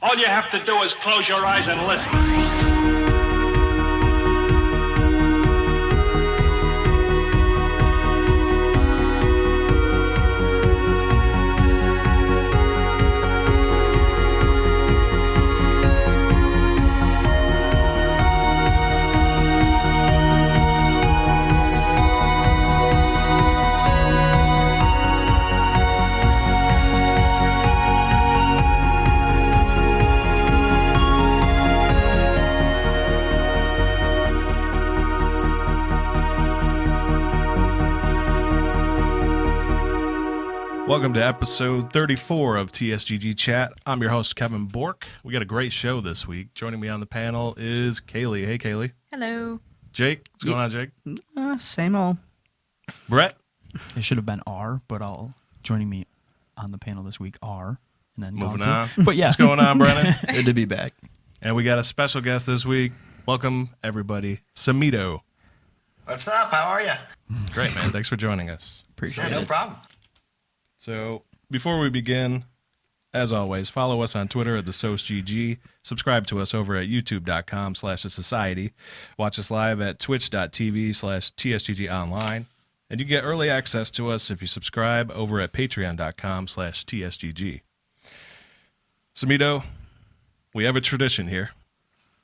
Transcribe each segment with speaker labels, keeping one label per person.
Speaker 1: All you have to do is close your eyes and listen.
Speaker 2: Welcome to episode 34 of TSGG Chat. I'm your host, Kevin Bork. We got a great show this week. Joining me on the panel is Kaylee. Hey, Kaylee.
Speaker 3: Hello.
Speaker 2: Jake. What's going on, Jake?
Speaker 4: Same old.
Speaker 2: Brett.
Speaker 4: It should have been R, but joining me on the panel this week are. And then
Speaker 2: Moving
Speaker 4: on.
Speaker 2: on.
Speaker 4: But yeah.
Speaker 2: What's going on, Brennan?
Speaker 5: Good to be back.
Speaker 2: And we got a special guest this week. Welcome, everybody. SAMITO.
Speaker 6: What's up? How are you?
Speaker 2: Great, man. Thanks for joining us.
Speaker 4: Appreciate
Speaker 6: No
Speaker 4: it.
Speaker 6: problem.
Speaker 2: So, before we begin, as always, follow us on Twitter at the TSGG. Subscribe to us over at youtube.com/The Society. Watch us live at twitch.tv/TSGG Online. And you get early access to us if you subscribe over at patreon.com/TSGG. SAMITO, we have a tradition here,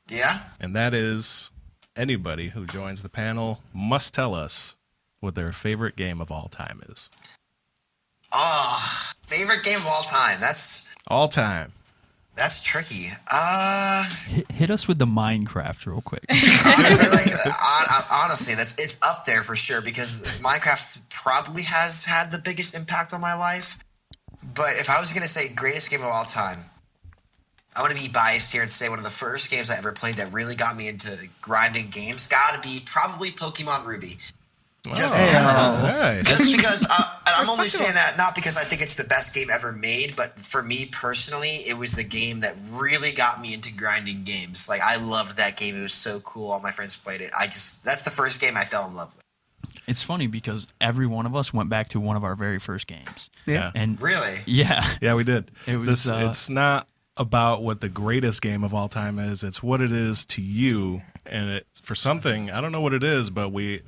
Speaker 6: Yeah?
Speaker 2: and that is anybody who joins the panel must tell us what their favorite game of all time is.
Speaker 6: Oh, favorite game of all time. That's
Speaker 2: All time.
Speaker 6: tricky.
Speaker 4: Hit us with the Minecraft real quick.
Speaker 6: Honestly, it's up there for sure because Minecraft probably has had the biggest impact on my life. But if I was gonna say greatest game of all time, I want to be biased here and say one of the first games I ever played that really got me into grinding games got to be probably Pokemon Ruby. Just because and I'm only saying that not because I think it's the best game ever made, but for me personally, it was the game that really got me into grinding games. Like, I loved that game. It was so cool. All my friends played it. That's the first game I fell in love with.
Speaker 4: It's funny because every one of us went back to one of our very first games.
Speaker 2: Yeah.
Speaker 4: And
Speaker 6: Really?
Speaker 4: yeah.
Speaker 2: Yeah, we did.
Speaker 4: It was,
Speaker 2: it's not about what the greatest game of all time is. It's what it is to you. And it, for something, I don't know what it is, but we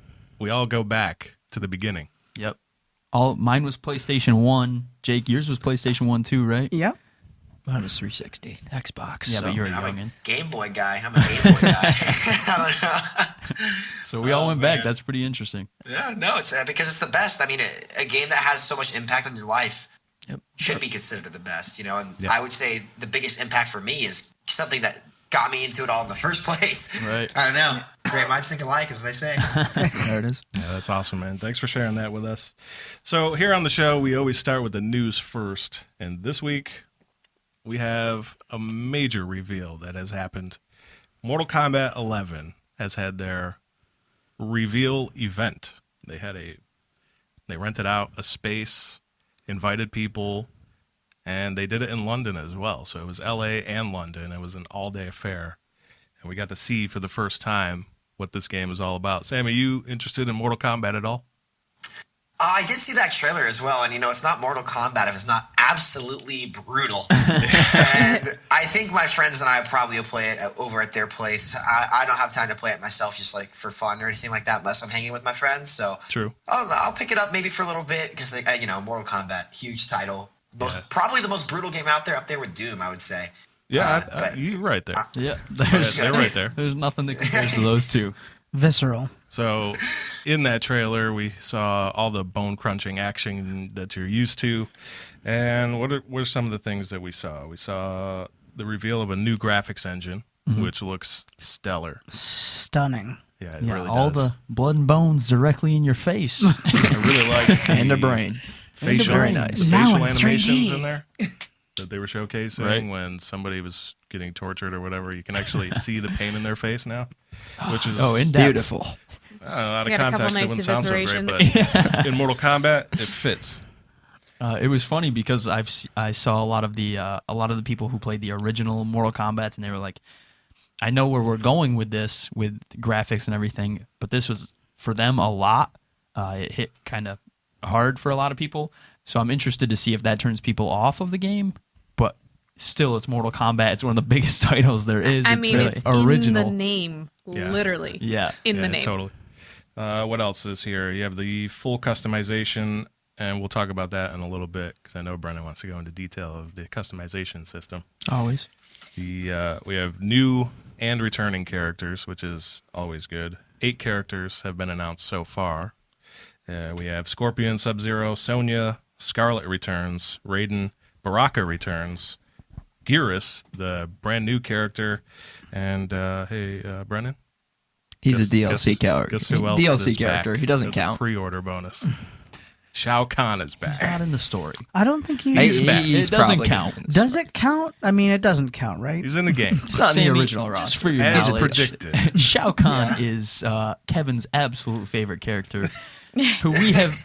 Speaker 2: all go back to the beginning.
Speaker 4: Yep. Mine was PlayStation 1. Jake, yours was PlayStation 1 too, right?
Speaker 5: Yep. Mine was 360, Xbox.
Speaker 4: Yeah, but you're a
Speaker 6: I'm
Speaker 4: youngin'.
Speaker 6: a Game Boy guy. I'm a Game Boy guy. I don't know.
Speaker 4: So we all went back.
Speaker 6: man.
Speaker 4: That's pretty interesting.
Speaker 6: Yeah, no, it's because it's the best. I mean, a game that has so much impact on your life should be considered the best, you know? And I would say the biggest impact for me is something that got me into it all in the first place.
Speaker 4: Right.
Speaker 6: I don't know. Great minds think alike, as they say.
Speaker 5: There it is.
Speaker 2: Yeah, that's awesome, man. Thanks for sharing that with us. So here on the show, we always start with the news first. And this week, we have a major reveal that has happened. Mortal Kombat 11 has had their reveal event. They rented out a space, invited people, and they did it in London as well. So it was LA and London. It was an all-day affair. And we got to see for the first time what this game is all about. Sam, are you interested in Mortal Kombat at all?
Speaker 6: I did see that trailer as well, and you know, it's not Mortal Kombat if it's not absolutely brutal. And I think my friends and I probably will play it over at their place. I don't have time to play it myself, just like for fun or anything like that, unless I'm hanging with my friends. So
Speaker 2: True.
Speaker 6: I'll pick it up maybe for a little bit because, you know, Mortal Kombat, huge title, probably the most brutal game out there, up there with Doom, I would say.
Speaker 2: Yeah,
Speaker 6: but
Speaker 2: you're right there.
Speaker 4: Yeah.
Speaker 2: They're right there.
Speaker 4: There's nothing that compares to those two.
Speaker 5: Visceral.
Speaker 2: So in that trailer, we saw all the bone-crunching action that you're used to. And what are some of the things that we saw? We saw the reveal of a new graphics engine, which looks stellar.
Speaker 5: Stunning.
Speaker 2: Yeah, it
Speaker 4: Yeah,
Speaker 2: really
Speaker 4: all
Speaker 2: does.
Speaker 4: the blood and bones directly in your face.
Speaker 2: I really like
Speaker 5: And the brain.
Speaker 2: facial,
Speaker 4: Very
Speaker 5: nice. Now
Speaker 2: facial
Speaker 5: in
Speaker 2: animations
Speaker 5: 3D.
Speaker 2: in there that they were showcasing
Speaker 4: Right.
Speaker 2: when somebody was getting tortured or whatever. You can actually see the pain in their face now, which is
Speaker 4: in depth.
Speaker 5: Beautiful.
Speaker 2: out of
Speaker 3: You got a couple
Speaker 2: context. It
Speaker 3: nice
Speaker 2: wouldn't sound so great,
Speaker 3: eviscerations.
Speaker 2: but in Mortal Kombat, it fits.
Speaker 4: It was funny because I saw a lot of the people who played the original Mortal Kombat, and they were like, I know where we're going with this, with graphics and everything, but this was, for them, a lot. It hit kind of hard for a lot of people. So I'm interested to see if that turns people off of the game. But still, it's Mortal Kombat. It's one of the biggest titles there is.
Speaker 3: I
Speaker 4: It's
Speaker 3: mean, it's
Speaker 4: original.
Speaker 3: in the name,
Speaker 2: Yeah.
Speaker 3: literally.
Speaker 4: Yeah.
Speaker 3: In the
Speaker 2: Yeah,
Speaker 3: name.
Speaker 2: Totally. What else is here? You have the full customization, and we'll talk about that in a little bit because I know Brennan wants to go into detail of the customization system.
Speaker 4: Always.
Speaker 2: We have new and returning characters, which is always good. 8 characters have been announced so far. We have Scorpion, Sub-Zero, Sonya, Scarlet returns, Raiden, Baraka returns, Gearus, the brand new character, and Brennan?
Speaker 5: He's
Speaker 2: Guess-
Speaker 5: a DLC
Speaker 2: guess-
Speaker 5: character.
Speaker 2: Guess who else
Speaker 5: DLC
Speaker 2: is
Speaker 5: character.
Speaker 2: back?
Speaker 5: He doesn't
Speaker 2: As a
Speaker 5: count.
Speaker 2: Pre-order bonus. Shao Kahn is
Speaker 4: It's
Speaker 2: back.
Speaker 4: not in the story.
Speaker 5: I don't think he's
Speaker 2: back.
Speaker 5: he's
Speaker 4: It doesn't
Speaker 5: probably
Speaker 4: count.
Speaker 5: gonna-
Speaker 7: Does it count? I mean, it doesn't count, right?
Speaker 2: He's in the game.
Speaker 5: It's not in
Speaker 4: Sammy,
Speaker 5: the original
Speaker 4: just
Speaker 5: roster.
Speaker 4: for your
Speaker 2: As
Speaker 4: knowledge,
Speaker 2: predicted.
Speaker 4: Shao Kahn is Kevin's absolute favorite character, who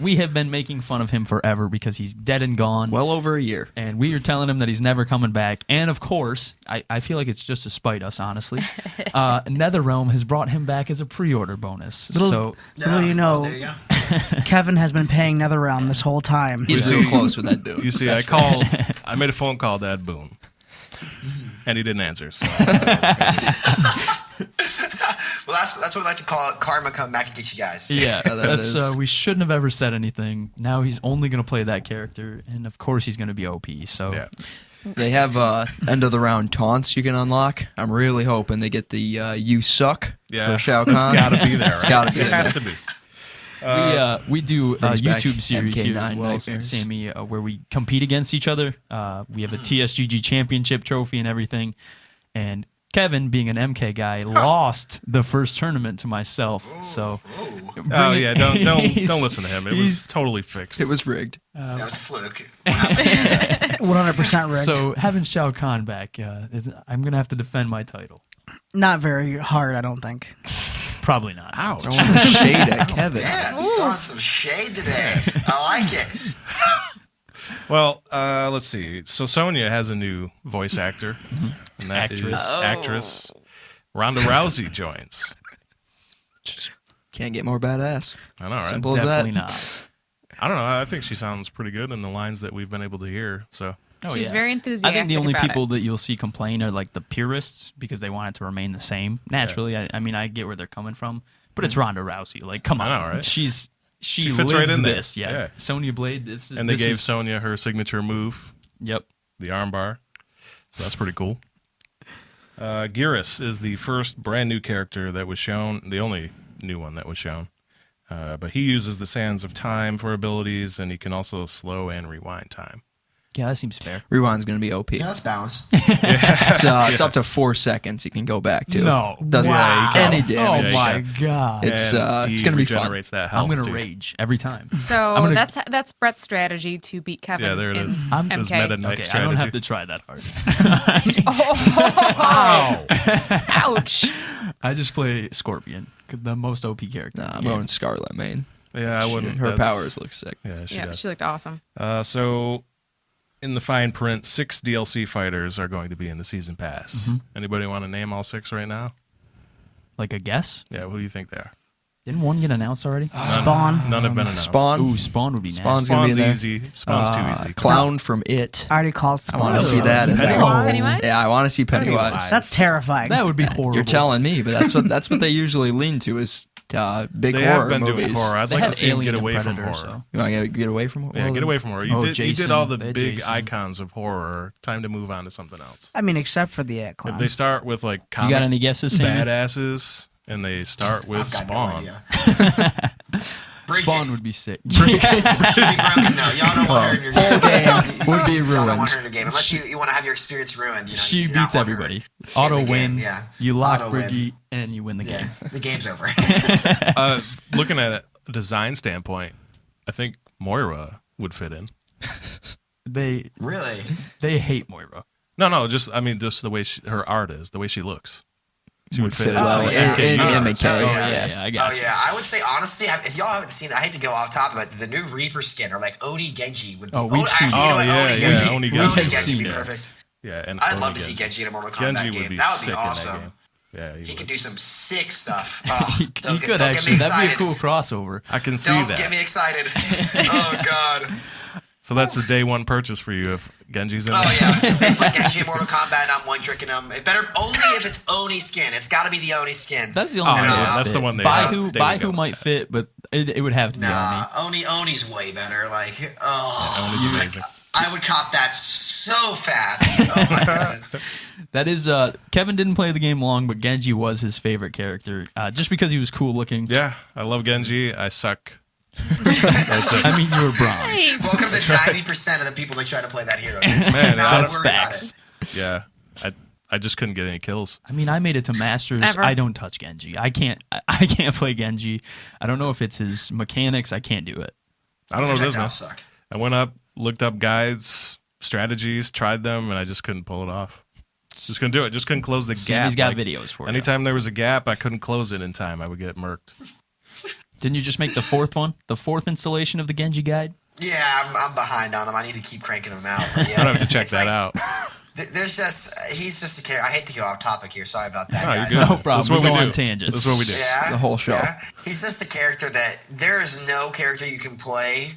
Speaker 4: we have been making fun of him forever because he's dead and gone.
Speaker 5: Well over a year.
Speaker 4: And we are telling him that he's never coming back. And of course, I feel like it's just to spite us, honestly. NetherRealm has brought him back as a pre-order bonus.
Speaker 7: Little you know,
Speaker 6: There you go.
Speaker 7: Kevin has been paying NetherRealm this whole time.
Speaker 5: He's
Speaker 2: see-
Speaker 5: real close with that dude.
Speaker 2: You see, I made a phone call to Ed Boon, and he didn't answer. So.
Speaker 6: Well, that's what we like to call it. Karma coming back and get you guys.
Speaker 4: Yeah,
Speaker 5: that
Speaker 4: that's
Speaker 5: is.
Speaker 4: we shouldn't have ever said anything. Now he's only going to play that character, and of course he's going to be OP. So
Speaker 2: Yeah.
Speaker 5: They have end of the round taunts you can unlock. I'm really hoping they get the "You Suck"
Speaker 2: Yeah.
Speaker 5: for Shao Kahn.
Speaker 2: It's got to be there.
Speaker 5: It's
Speaker 2: Right?
Speaker 5: gotta be
Speaker 2: It has
Speaker 5: there.
Speaker 2: to be.
Speaker 4: we do a
Speaker 5: brings back
Speaker 4: YouTube series here
Speaker 5: MK9
Speaker 4: as well,
Speaker 5: nightmares.
Speaker 4: Sammy, where we compete against each other. We have a TSGG championship trophy and everything. And Kevin, being an MK guy, lost the first tournament to myself. So,
Speaker 2: Oh yeah, don't
Speaker 4: He's-
Speaker 2: don't listen to him. It was
Speaker 4: he's-
Speaker 2: totally fixed.
Speaker 5: It was rigged.
Speaker 6: That was a fluke. What happened?
Speaker 7: 100% rigged.
Speaker 4: So having Shao Kahn back, I'm gonna have to defend my title.
Speaker 7: Not very hard, I don't think.
Speaker 4: Probably not.
Speaker 2: Ouch.
Speaker 5: Throwing the shade at Kevin.
Speaker 6: Yeah, throwing some shade today. I like it.
Speaker 2: Well, let's see. So Sonya has a new voice actor, and that is
Speaker 4: Actress.
Speaker 2: actress Ronda Rousey joins.
Speaker 5: Can't get more badass.
Speaker 2: I know, right?
Speaker 5: Simple as
Speaker 4: Definitely
Speaker 5: that.
Speaker 4: not.
Speaker 2: I don't know. I think she sounds pretty good in the lines that we've been able to hear. So
Speaker 4: Oh,
Speaker 3: She's
Speaker 4: yeah.
Speaker 3: very
Speaker 4: I
Speaker 3: enthusiastic
Speaker 4: think the only
Speaker 3: about
Speaker 4: people
Speaker 3: it.
Speaker 4: that you'll see complain are like the purists because they want it to remain the same. Naturally, I mean, I get where they're coming from, but it's Ronda Rousey. Like, come on,
Speaker 2: I know, right?
Speaker 4: She
Speaker 2: She fits
Speaker 4: lives
Speaker 2: right in there.
Speaker 4: this. Yeah.
Speaker 2: Yeah.
Speaker 4: Sonya Blade. This is,
Speaker 2: and they
Speaker 4: this
Speaker 2: gave
Speaker 4: is-
Speaker 2: Sonya her signature move,
Speaker 4: Yep.
Speaker 2: the armbar. So that's pretty cool. Gearus is the first brand new character that was shown, the only new one that was shown. But he uses the Sands of Time for abilities, and he can also slow and rewind time.
Speaker 4: Yeah, that seems fair.
Speaker 5: Rewind's gonna be OP.
Speaker 6: Yeah, that's balanced.
Speaker 5: It's up to 4 seconds you can go back to.
Speaker 4: No.
Speaker 5: Doesn't
Speaker 7: Wow.
Speaker 5: any
Speaker 4: Oh
Speaker 5: damage.
Speaker 2: Yeah,
Speaker 4: my
Speaker 2: you
Speaker 4: god.
Speaker 5: It's
Speaker 2: And
Speaker 5: it's
Speaker 2: he
Speaker 5: gonna be fun.
Speaker 2: regenerates that health.
Speaker 4: I'm gonna
Speaker 2: too.
Speaker 4: rage every time.
Speaker 3: So
Speaker 4: I'm gonna-
Speaker 3: that's Brett's strategy to beat Kevin.
Speaker 2: Yeah, there it
Speaker 3: in
Speaker 2: is.
Speaker 4: I'm-
Speaker 2: His
Speaker 3: MK.
Speaker 2: Meta Knight
Speaker 4: Okay, I
Speaker 2: strategy.
Speaker 4: don't have to try that hard.
Speaker 3: Oh, ouch!
Speaker 4: I just play Scorpion, the most OP character.
Speaker 5: Nah,
Speaker 4: in
Speaker 5: I'm
Speaker 4: the game.
Speaker 5: going Scarlet main.
Speaker 2: Yeah, I wouldn't.
Speaker 5: Her
Speaker 2: that's-
Speaker 5: powers look sick.
Speaker 2: Yeah, she
Speaker 3: Yeah,
Speaker 2: does.
Speaker 3: she looked awesome.
Speaker 2: So, in the fine print, 6 DLC fighters are going to be in the season pass.
Speaker 4: Mm-hmm.
Speaker 2: Anybody want to name all 6 right now?
Speaker 4: Like a guess?
Speaker 2: Yeah, who do you think they are?
Speaker 4: Didn't one get announced already?
Speaker 7: Spawn.
Speaker 2: None have been announced.
Speaker 5: Spawn.
Speaker 4: Ooh, Spawn would be nasty.
Speaker 5: Spawn's gonna be
Speaker 2: Spawn's
Speaker 5: in there.
Speaker 2: easy. Spawn's too easy.
Speaker 5: Clown from It.
Speaker 7: I already called
Speaker 5: I
Speaker 7: Spawn.
Speaker 5: want to see that. in there.
Speaker 3: Pennywise?
Speaker 5: Yeah, I want to see Pennywise.
Speaker 2: Pennywise.
Speaker 7: That's terrifying.
Speaker 4: That would be horrible.
Speaker 5: You're telling me, but that's what they usually lean to is big
Speaker 2: They
Speaker 5: horror
Speaker 2: have been
Speaker 5: movies.
Speaker 2: doing horror. I'd
Speaker 4: They
Speaker 2: like
Speaker 4: had
Speaker 2: to see them
Speaker 4: Alien
Speaker 2: get
Speaker 4: and
Speaker 2: away from
Speaker 4: Predator,
Speaker 2: horror.
Speaker 4: so.
Speaker 5: You want to get away from horror?
Speaker 2: Yeah, get away from horror. You
Speaker 4: Oh,
Speaker 2: did
Speaker 4: Jason.
Speaker 2: all the
Speaker 4: They had
Speaker 2: big
Speaker 4: Jason.
Speaker 2: icons of horror. Time to move on to something else.
Speaker 7: I mean, except for the Clown.
Speaker 2: If they start with like
Speaker 4: You
Speaker 2: comic
Speaker 4: got any guesses, Sammy?
Speaker 2: badasses, and they start with
Speaker 6: I've got
Speaker 2: Spawn,
Speaker 6: no idea. Bridget.
Speaker 4: Spawn would be sick.
Speaker 6: Should be broken though. Y'all don't want her in your game.
Speaker 5: would be
Speaker 6: Y'all don't
Speaker 5: ruined.
Speaker 6: want her in your game unless you want to have your experience ruined. You know,
Speaker 4: She
Speaker 6: you do not
Speaker 4: beats
Speaker 6: want her
Speaker 4: everybody.
Speaker 6: in
Speaker 4: Auto
Speaker 6: the game,
Speaker 4: win.
Speaker 6: yeah.
Speaker 4: You lock
Speaker 6: Auto win.
Speaker 4: Ricky, and you win the
Speaker 6: Yeah,
Speaker 4: game.
Speaker 6: the game's over.
Speaker 2: Looking at a design standpoint, I think Moira would fit in.
Speaker 4: They
Speaker 6: Really?
Speaker 4: hate Moira.
Speaker 2: No, just the way her art is, the way she looks. She would fit in.
Speaker 5: well
Speaker 6: Oh, yeah.
Speaker 5: in
Speaker 6: Oh,
Speaker 5: MK.
Speaker 6: oh,
Speaker 4: Yeah, I got
Speaker 6: Oh yeah, I would say honestly, if y'all haven't seen it, I hate to go off top of it. The new Reaper skin or like Oni Genji would be.
Speaker 4: Oh, we've seen
Speaker 6: actually, you know what?
Speaker 2: Oh,
Speaker 6: Oni
Speaker 2: yeah,
Speaker 6: Genji.
Speaker 2: yeah, Oni
Speaker 6: Oni
Speaker 2: Genji.
Speaker 6: Genji would be
Speaker 2: Yeah.
Speaker 6: perfect.
Speaker 2: Yeah, and
Speaker 6: I'd
Speaker 2: Oni
Speaker 6: love to see
Speaker 2: Genji.
Speaker 6: Genji in a Mortal Kombat
Speaker 2: Genji would
Speaker 6: game.
Speaker 2: be
Speaker 6: That would
Speaker 2: sick
Speaker 6: be
Speaker 2: in
Speaker 6: awesome.
Speaker 2: that game. Yeah,
Speaker 6: He
Speaker 2: would.
Speaker 6: could do some sick stuff. Oh,
Speaker 4: He
Speaker 6: don't
Speaker 4: could
Speaker 6: get
Speaker 4: actually.
Speaker 6: me
Speaker 4: That'd be
Speaker 6: excited.
Speaker 4: a cool crossover.
Speaker 2: I can see
Speaker 6: Don't
Speaker 2: that.
Speaker 6: get me excited. Oh god.
Speaker 2: So that's a day one purchase for you if Genji's in
Speaker 6: Oh
Speaker 2: there.
Speaker 6: yeah, if they put Genji in Mortal Kombat and I'm one tricking them, it better only if it's Oni skin. It's got to be the Oni skin.
Speaker 4: That's the only
Speaker 2: Oh,
Speaker 4: one.
Speaker 2: yeah,
Speaker 4: that would
Speaker 2: that's
Speaker 4: fit.
Speaker 2: the one they-
Speaker 4: Buy
Speaker 2: they
Speaker 4: who
Speaker 2: would
Speaker 4: buy
Speaker 2: go
Speaker 4: who
Speaker 2: with
Speaker 4: might fit, but it would have to be
Speaker 6: Nah,
Speaker 4: Oni.
Speaker 6: Oni's way better. Like,
Speaker 2: Oni's amazing.
Speaker 6: I would cop that so fast. Oh my goodness.
Speaker 4: That is Kevin didn't play the game long, but Genji was his favorite character, just because he was cool looking.
Speaker 2: Yeah, I love Genji. I suck.
Speaker 4: I mean, you were bronze.
Speaker 3: Hey,
Speaker 6: Welcome to 90% of the people that try to play that hero.
Speaker 2: Man,
Speaker 6: Not
Speaker 2: that's
Speaker 6: worry about
Speaker 4: facts.
Speaker 6: it.
Speaker 2: Yeah, I just couldn't get any kills.
Speaker 4: I mean, I made it to Masters.
Speaker 3: Never.
Speaker 4: I don't touch Genji. I can't play Genji. I don't know if it's his mechanics. I can't do it.
Speaker 2: I don't know what it is, man.
Speaker 6: Projectiles suck.
Speaker 2: I went up, looked up guides, strategies, tried them, and I just couldn't pull it off. Just couldn't do it. Just couldn't close the gap.
Speaker 4: Sammy's got
Speaker 2: Like,
Speaker 4: videos for it.
Speaker 2: anytime there was a gap, I couldn't close it in time. I would get murked.
Speaker 4: Didn't you just make the fourth one? The fourth installation of the Genji guide?
Speaker 6: Yeah, I'm behind on him. I need to keep cranking him out. But
Speaker 2: I
Speaker 6: yeah,
Speaker 2: don't have to
Speaker 6: it's-
Speaker 2: check
Speaker 6: it's
Speaker 2: that
Speaker 6: like-
Speaker 2: out.
Speaker 6: There's just he's just a character. I hate to go off topic here. Sorry about that,
Speaker 2: No, you're
Speaker 6: guys.
Speaker 2: good.
Speaker 4: No problem.
Speaker 2: That's what
Speaker 4: We
Speaker 2: we
Speaker 4: go
Speaker 2: do.
Speaker 4: on tangents.
Speaker 2: That's what we do.
Speaker 6: Yeah,
Speaker 5: The whole show.
Speaker 6: Yeah. He's just a character that there is no character you can play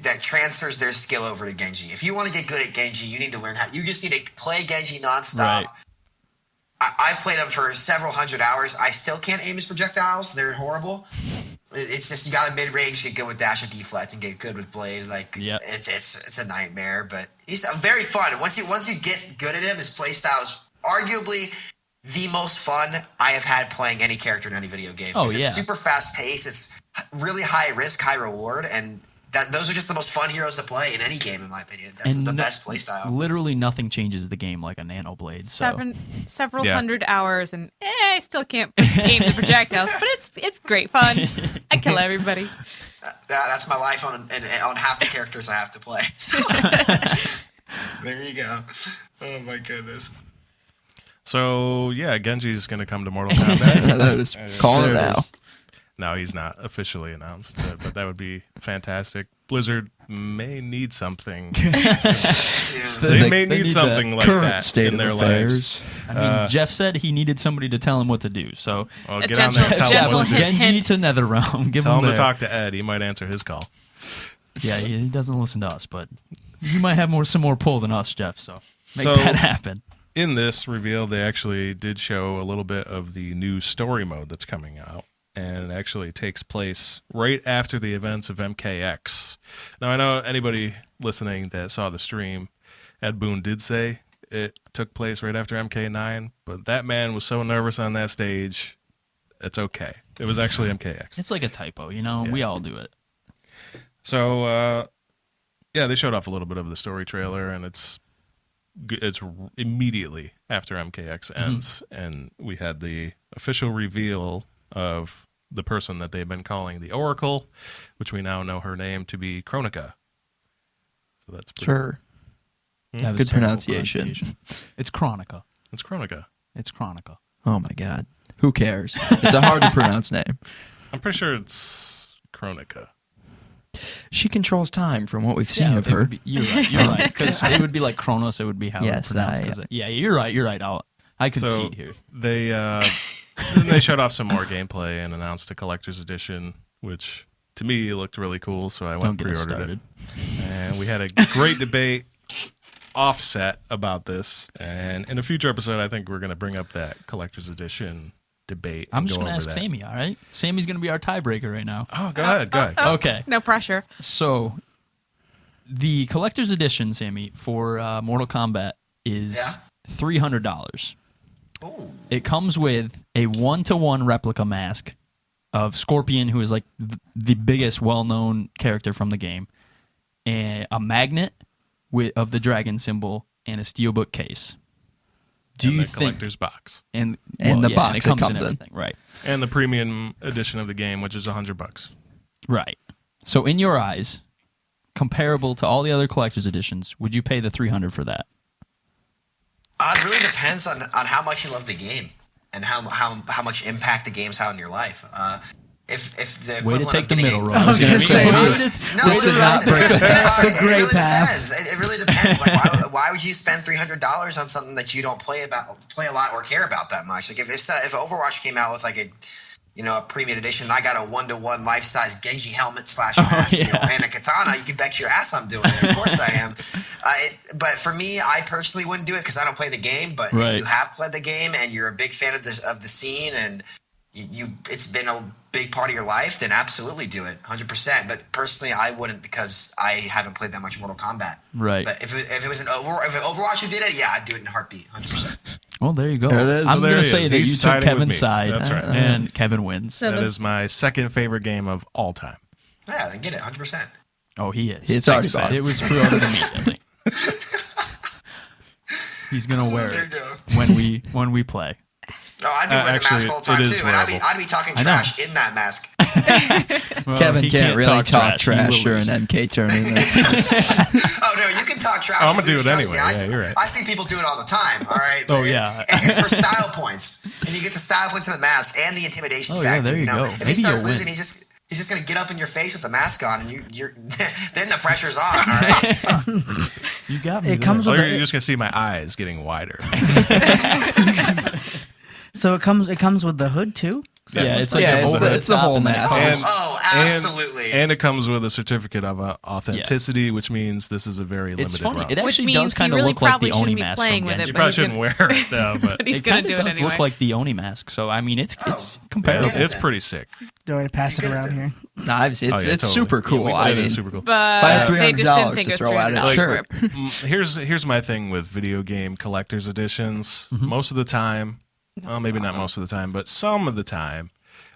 Speaker 6: that transfers their skill over to Genji. If you want to get good at Genji, you need to learn how. You just need to play Genji nonstop.
Speaker 4: Right.
Speaker 6: I've played him for several hundred hours. I still can't aim his projectiles. They're horrible. It's just you got to mid range, get good with dash and deflect, and get good with blade. Like
Speaker 4: Yep.
Speaker 6: it's a nightmare, but he's very fun. Once you get good at him, his play style is arguably the most fun I have had playing any character in any video game.
Speaker 4: Oh,
Speaker 6: 'Cause
Speaker 4: yeah.
Speaker 6: It's super fast paced. It's really high risk, high reward, and those are just the most fun heroes to play in any game, in my opinion. That's the best play style.
Speaker 4: Literally nothing changes the game like a nano blade. So.
Speaker 3: several
Speaker 2: Yeah.
Speaker 3: hundred hours, and I still can't aim the projectiles, but it's great fun. I kill everybody.
Speaker 6: That's my life on half the characters I have to play. So, there you go. Oh my goodness.
Speaker 2: So yeah, Genji's going to come to Mortal Kombat.
Speaker 5: That is calling it
Speaker 4: There it
Speaker 5: now.
Speaker 4: is.
Speaker 2: No, he's not officially announced, but that would be fantastic. Blizzard may need something.
Speaker 6: Dude,
Speaker 2: They may
Speaker 4: they
Speaker 2: need
Speaker 4: need
Speaker 2: something
Speaker 4: the
Speaker 2: like
Speaker 5: Current
Speaker 2: that
Speaker 5: state
Speaker 2: in
Speaker 5: of
Speaker 2: their
Speaker 5: affairs.
Speaker 2: lives.
Speaker 4: I mean, Jeff said he needed somebody to tell him what to do. So
Speaker 2: Well,
Speaker 3: A
Speaker 2: get on there,
Speaker 3: gentle-
Speaker 2: tell
Speaker 3: gentle
Speaker 2: him,
Speaker 3: hint.
Speaker 4: Genji to Netherrealm. Give
Speaker 2: tell
Speaker 4: him
Speaker 2: him to
Speaker 4: there.
Speaker 2: talk to Ed. He might answer his call.
Speaker 4: Yeah, he doesn't listen to us, but you might have some more pull than us, Jeff. So make
Speaker 2: So-
Speaker 4: that happen.
Speaker 2: In this reveal, they actually did show a little bit of the new story mode that's coming out, and it actually takes place right after the events of MKX. Now, I know anybody listening that saw the stream, Ed Boon did say it took place right after MK9, but that man was so nervous on that stage, it's okay. It was actually MKX.
Speaker 4: It's like a typo, you know. We all do it.
Speaker 2: So, yeah, they showed off a little bit of the story trailer, and it's immediately after MKX ends, and we had the official reveal of the person that they've been calling the Oracle, which we now know her name to be Kronika. So that's pretty
Speaker 5: Sure.
Speaker 4: That was
Speaker 5: Good
Speaker 4: terrible
Speaker 5: pronunciation.
Speaker 4: It's Chronica.
Speaker 2: It's Kronika.
Speaker 4: It's Chronica.
Speaker 5: Oh my God. Who cares? It's a hard to pronounce name.
Speaker 2: I'm pretty sure it's Kronika.
Speaker 5: She controls time from what we've seen of
Speaker 4: it
Speaker 5: her.
Speaker 4: would be- you're right. You're right. Because it would be like Kronos. It would be how
Speaker 5: Yes,
Speaker 4: it would pronounce.
Speaker 5: that,
Speaker 4: 'cause yeah, you're right. You're right. I can
Speaker 2: So
Speaker 4: see it here.
Speaker 2: they then they showed off some more gameplay and announced a collector's edition, which to me looked really cool. So I
Speaker 4: Don't
Speaker 2: went
Speaker 4: get us
Speaker 2: pre-ordered
Speaker 4: started.
Speaker 2: it, and we had a great debate offset about this. And in a future episode, I think we're going to bring up that collector's edition debate.
Speaker 4: I'm
Speaker 2: and
Speaker 4: just
Speaker 2: go
Speaker 4: going to
Speaker 2: over
Speaker 4: ask
Speaker 2: that.
Speaker 4: Sammy, all right? Sammy's going to be our tiebreaker right now.
Speaker 2: Oh, go ahead. Go ahead.
Speaker 4: Okay.
Speaker 3: No pressure.
Speaker 4: So, the collector's edition, Sammy, for Mortal Kombat is
Speaker 6: Yeah.
Speaker 4: $300.
Speaker 6: Ooh.
Speaker 4: It comes with a 1-to-1 replica mask of Scorpion, who is like the biggest well-known character from the game, and a magnet of the dragon symbol, and a steelbook case. Do
Speaker 2: And
Speaker 4: you
Speaker 2: the
Speaker 4: think?
Speaker 2: collector's box
Speaker 4: And
Speaker 5: the box
Speaker 4: and
Speaker 5: it comes in.
Speaker 4: everything, right?
Speaker 2: and the premium edition of the game, which is $100.
Speaker 4: Right. So, in your eyes, comparable to all the other collector's editions, would you pay the $300 for that?
Speaker 6: It really depends on how much you love the game and how much impact the game's had on your life. If the
Speaker 4: Way to
Speaker 6: equivalent
Speaker 4: take
Speaker 6: of
Speaker 4: the
Speaker 6: getting
Speaker 4: middle
Speaker 6: a-
Speaker 4: road.
Speaker 7: I was gonna say,
Speaker 6: No,
Speaker 7: this
Speaker 6: listen,
Speaker 7: did not
Speaker 6: listen,
Speaker 7: break the path.
Speaker 6: it
Speaker 7: The
Speaker 6: really
Speaker 7: great path.
Speaker 6: depends. It really depends. Like, why would you spend $300 on something that you don't play a lot or care about that much? Like, if Overwatch came out with like a premium edition. I got a 1-to-1 life-size Genji helmet / mask, and a katana. You can bet your ass I'm doing it. Of course I am. But for me, I personally wouldn't do it because I don't play the game. But if you have played the game and you're a big fan of the scene and it's been a big part of your life, then absolutely do it, 100%. But personally, I wouldn't because I haven't played that much Mortal Kombat.
Speaker 4: Right.
Speaker 6: But if it was if Overwatch who did it, yeah, I'd do it in a heartbeat, 100%.
Speaker 4: Well, there you go.
Speaker 5: There it is.
Speaker 4: I'm
Speaker 2: There
Speaker 4: going to
Speaker 2: he
Speaker 4: say
Speaker 2: is.
Speaker 4: that
Speaker 2: He's
Speaker 4: you took
Speaker 2: siding with
Speaker 4: Kevin's
Speaker 2: me.
Speaker 4: side,
Speaker 2: That's right.
Speaker 4: and Kevin wins.
Speaker 3: So
Speaker 2: That is my second favorite game of all time.
Speaker 6: Yeah, then get it, 100%.
Speaker 4: Oh, he is.
Speaker 5: It's already bought.
Speaker 4: It was pre-ordered immediately. He's going to wear
Speaker 6: There
Speaker 4: it
Speaker 6: you go.
Speaker 4: when we play.
Speaker 6: No, I'd be wearing the
Speaker 2: Actually,
Speaker 6: mask all the time
Speaker 2: it
Speaker 6: too,
Speaker 2: is
Speaker 6: and I'd be
Speaker 2: wearable.
Speaker 6: talking
Speaker 4: I know.
Speaker 6: trash in that mask.
Speaker 4: Well,
Speaker 5: Kevin
Speaker 4: he
Speaker 5: can't really talk trash
Speaker 4: He will
Speaker 5: during
Speaker 4: lose.
Speaker 5: MK tournament.
Speaker 6: Oh no, you can talk trash.
Speaker 2: Oh, I'm gonna
Speaker 6: and lose,
Speaker 2: do it
Speaker 6: trust
Speaker 2: anyway.
Speaker 6: me.
Speaker 2: Yeah, you're right.
Speaker 6: I see people do it all the time. All right.
Speaker 4: Oh,
Speaker 6: But
Speaker 4: yeah.
Speaker 6: it's for style points, and you get the style points in the mask and the intimidation
Speaker 4: Oh, yeah,
Speaker 6: factor.
Speaker 4: there you go.
Speaker 6: If
Speaker 4: Maybe
Speaker 6: he starts
Speaker 4: you'll
Speaker 6: losing,
Speaker 4: win.
Speaker 6: he's just gonna get up in your face with the mask on, and you're then the pressure's on. All right.
Speaker 4: You got me.
Speaker 7: It comes
Speaker 2: Oh,
Speaker 7: with
Speaker 2: you're
Speaker 7: a,
Speaker 2: just gonna see my eyes getting wider.
Speaker 7: so it comes with the hood too.
Speaker 4: Yeah, it's like
Speaker 5: Yeah,
Speaker 4: a
Speaker 5: it's
Speaker 4: over
Speaker 5: the
Speaker 4: top
Speaker 5: whole
Speaker 4: and then it
Speaker 5: mask.
Speaker 4: comes-
Speaker 2: And-
Speaker 6: Oh, absolutely.
Speaker 2: And it comes with a certificate of authenticity, which means this is a very limited
Speaker 4: It's funny.
Speaker 2: run.
Speaker 4: It
Speaker 3: Which
Speaker 4: actually
Speaker 3: means
Speaker 4: does kind
Speaker 3: he
Speaker 4: of
Speaker 3: really
Speaker 4: look like
Speaker 3: probably
Speaker 4: the Oni
Speaker 3: shouldn't be
Speaker 4: mask
Speaker 3: playing
Speaker 4: from
Speaker 3: with
Speaker 4: Genji.
Speaker 2: You
Speaker 3: it,
Speaker 2: probably
Speaker 3: he's
Speaker 2: shouldn't wear it though, but
Speaker 3: But he's
Speaker 4: It
Speaker 3: gonna
Speaker 4: kind
Speaker 3: do
Speaker 4: of
Speaker 3: it
Speaker 4: does
Speaker 3: anyway.
Speaker 4: look like the Oni mask. So I mean, it's comparable.
Speaker 6: Yeah.
Speaker 2: it's pretty sick.
Speaker 7: Do I have to pass it
Speaker 6: You're good at
Speaker 7: around
Speaker 6: that.
Speaker 7: here?
Speaker 5: Nah, it's
Speaker 2: Oh, yeah,
Speaker 5: it's
Speaker 2: totally.
Speaker 5: super cool.
Speaker 2: Yeah,
Speaker 5: I
Speaker 2: it
Speaker 5: mean,
Speaker 2: is super cool.
Speaker 5: If I had
Speaker 3: But they just
Speaker 5: $300
Speaker 3: didn't think
Speaker 5: to
Speaker 3: it was
Speaker 5: throw at it,
Speaker 3: $300
Speaker 5: sure.
Speaker 3: for it.
Speaker 2: Here's my thing with video game collector's editions. Most of the time, well, maybe not most of the time, but some of the time,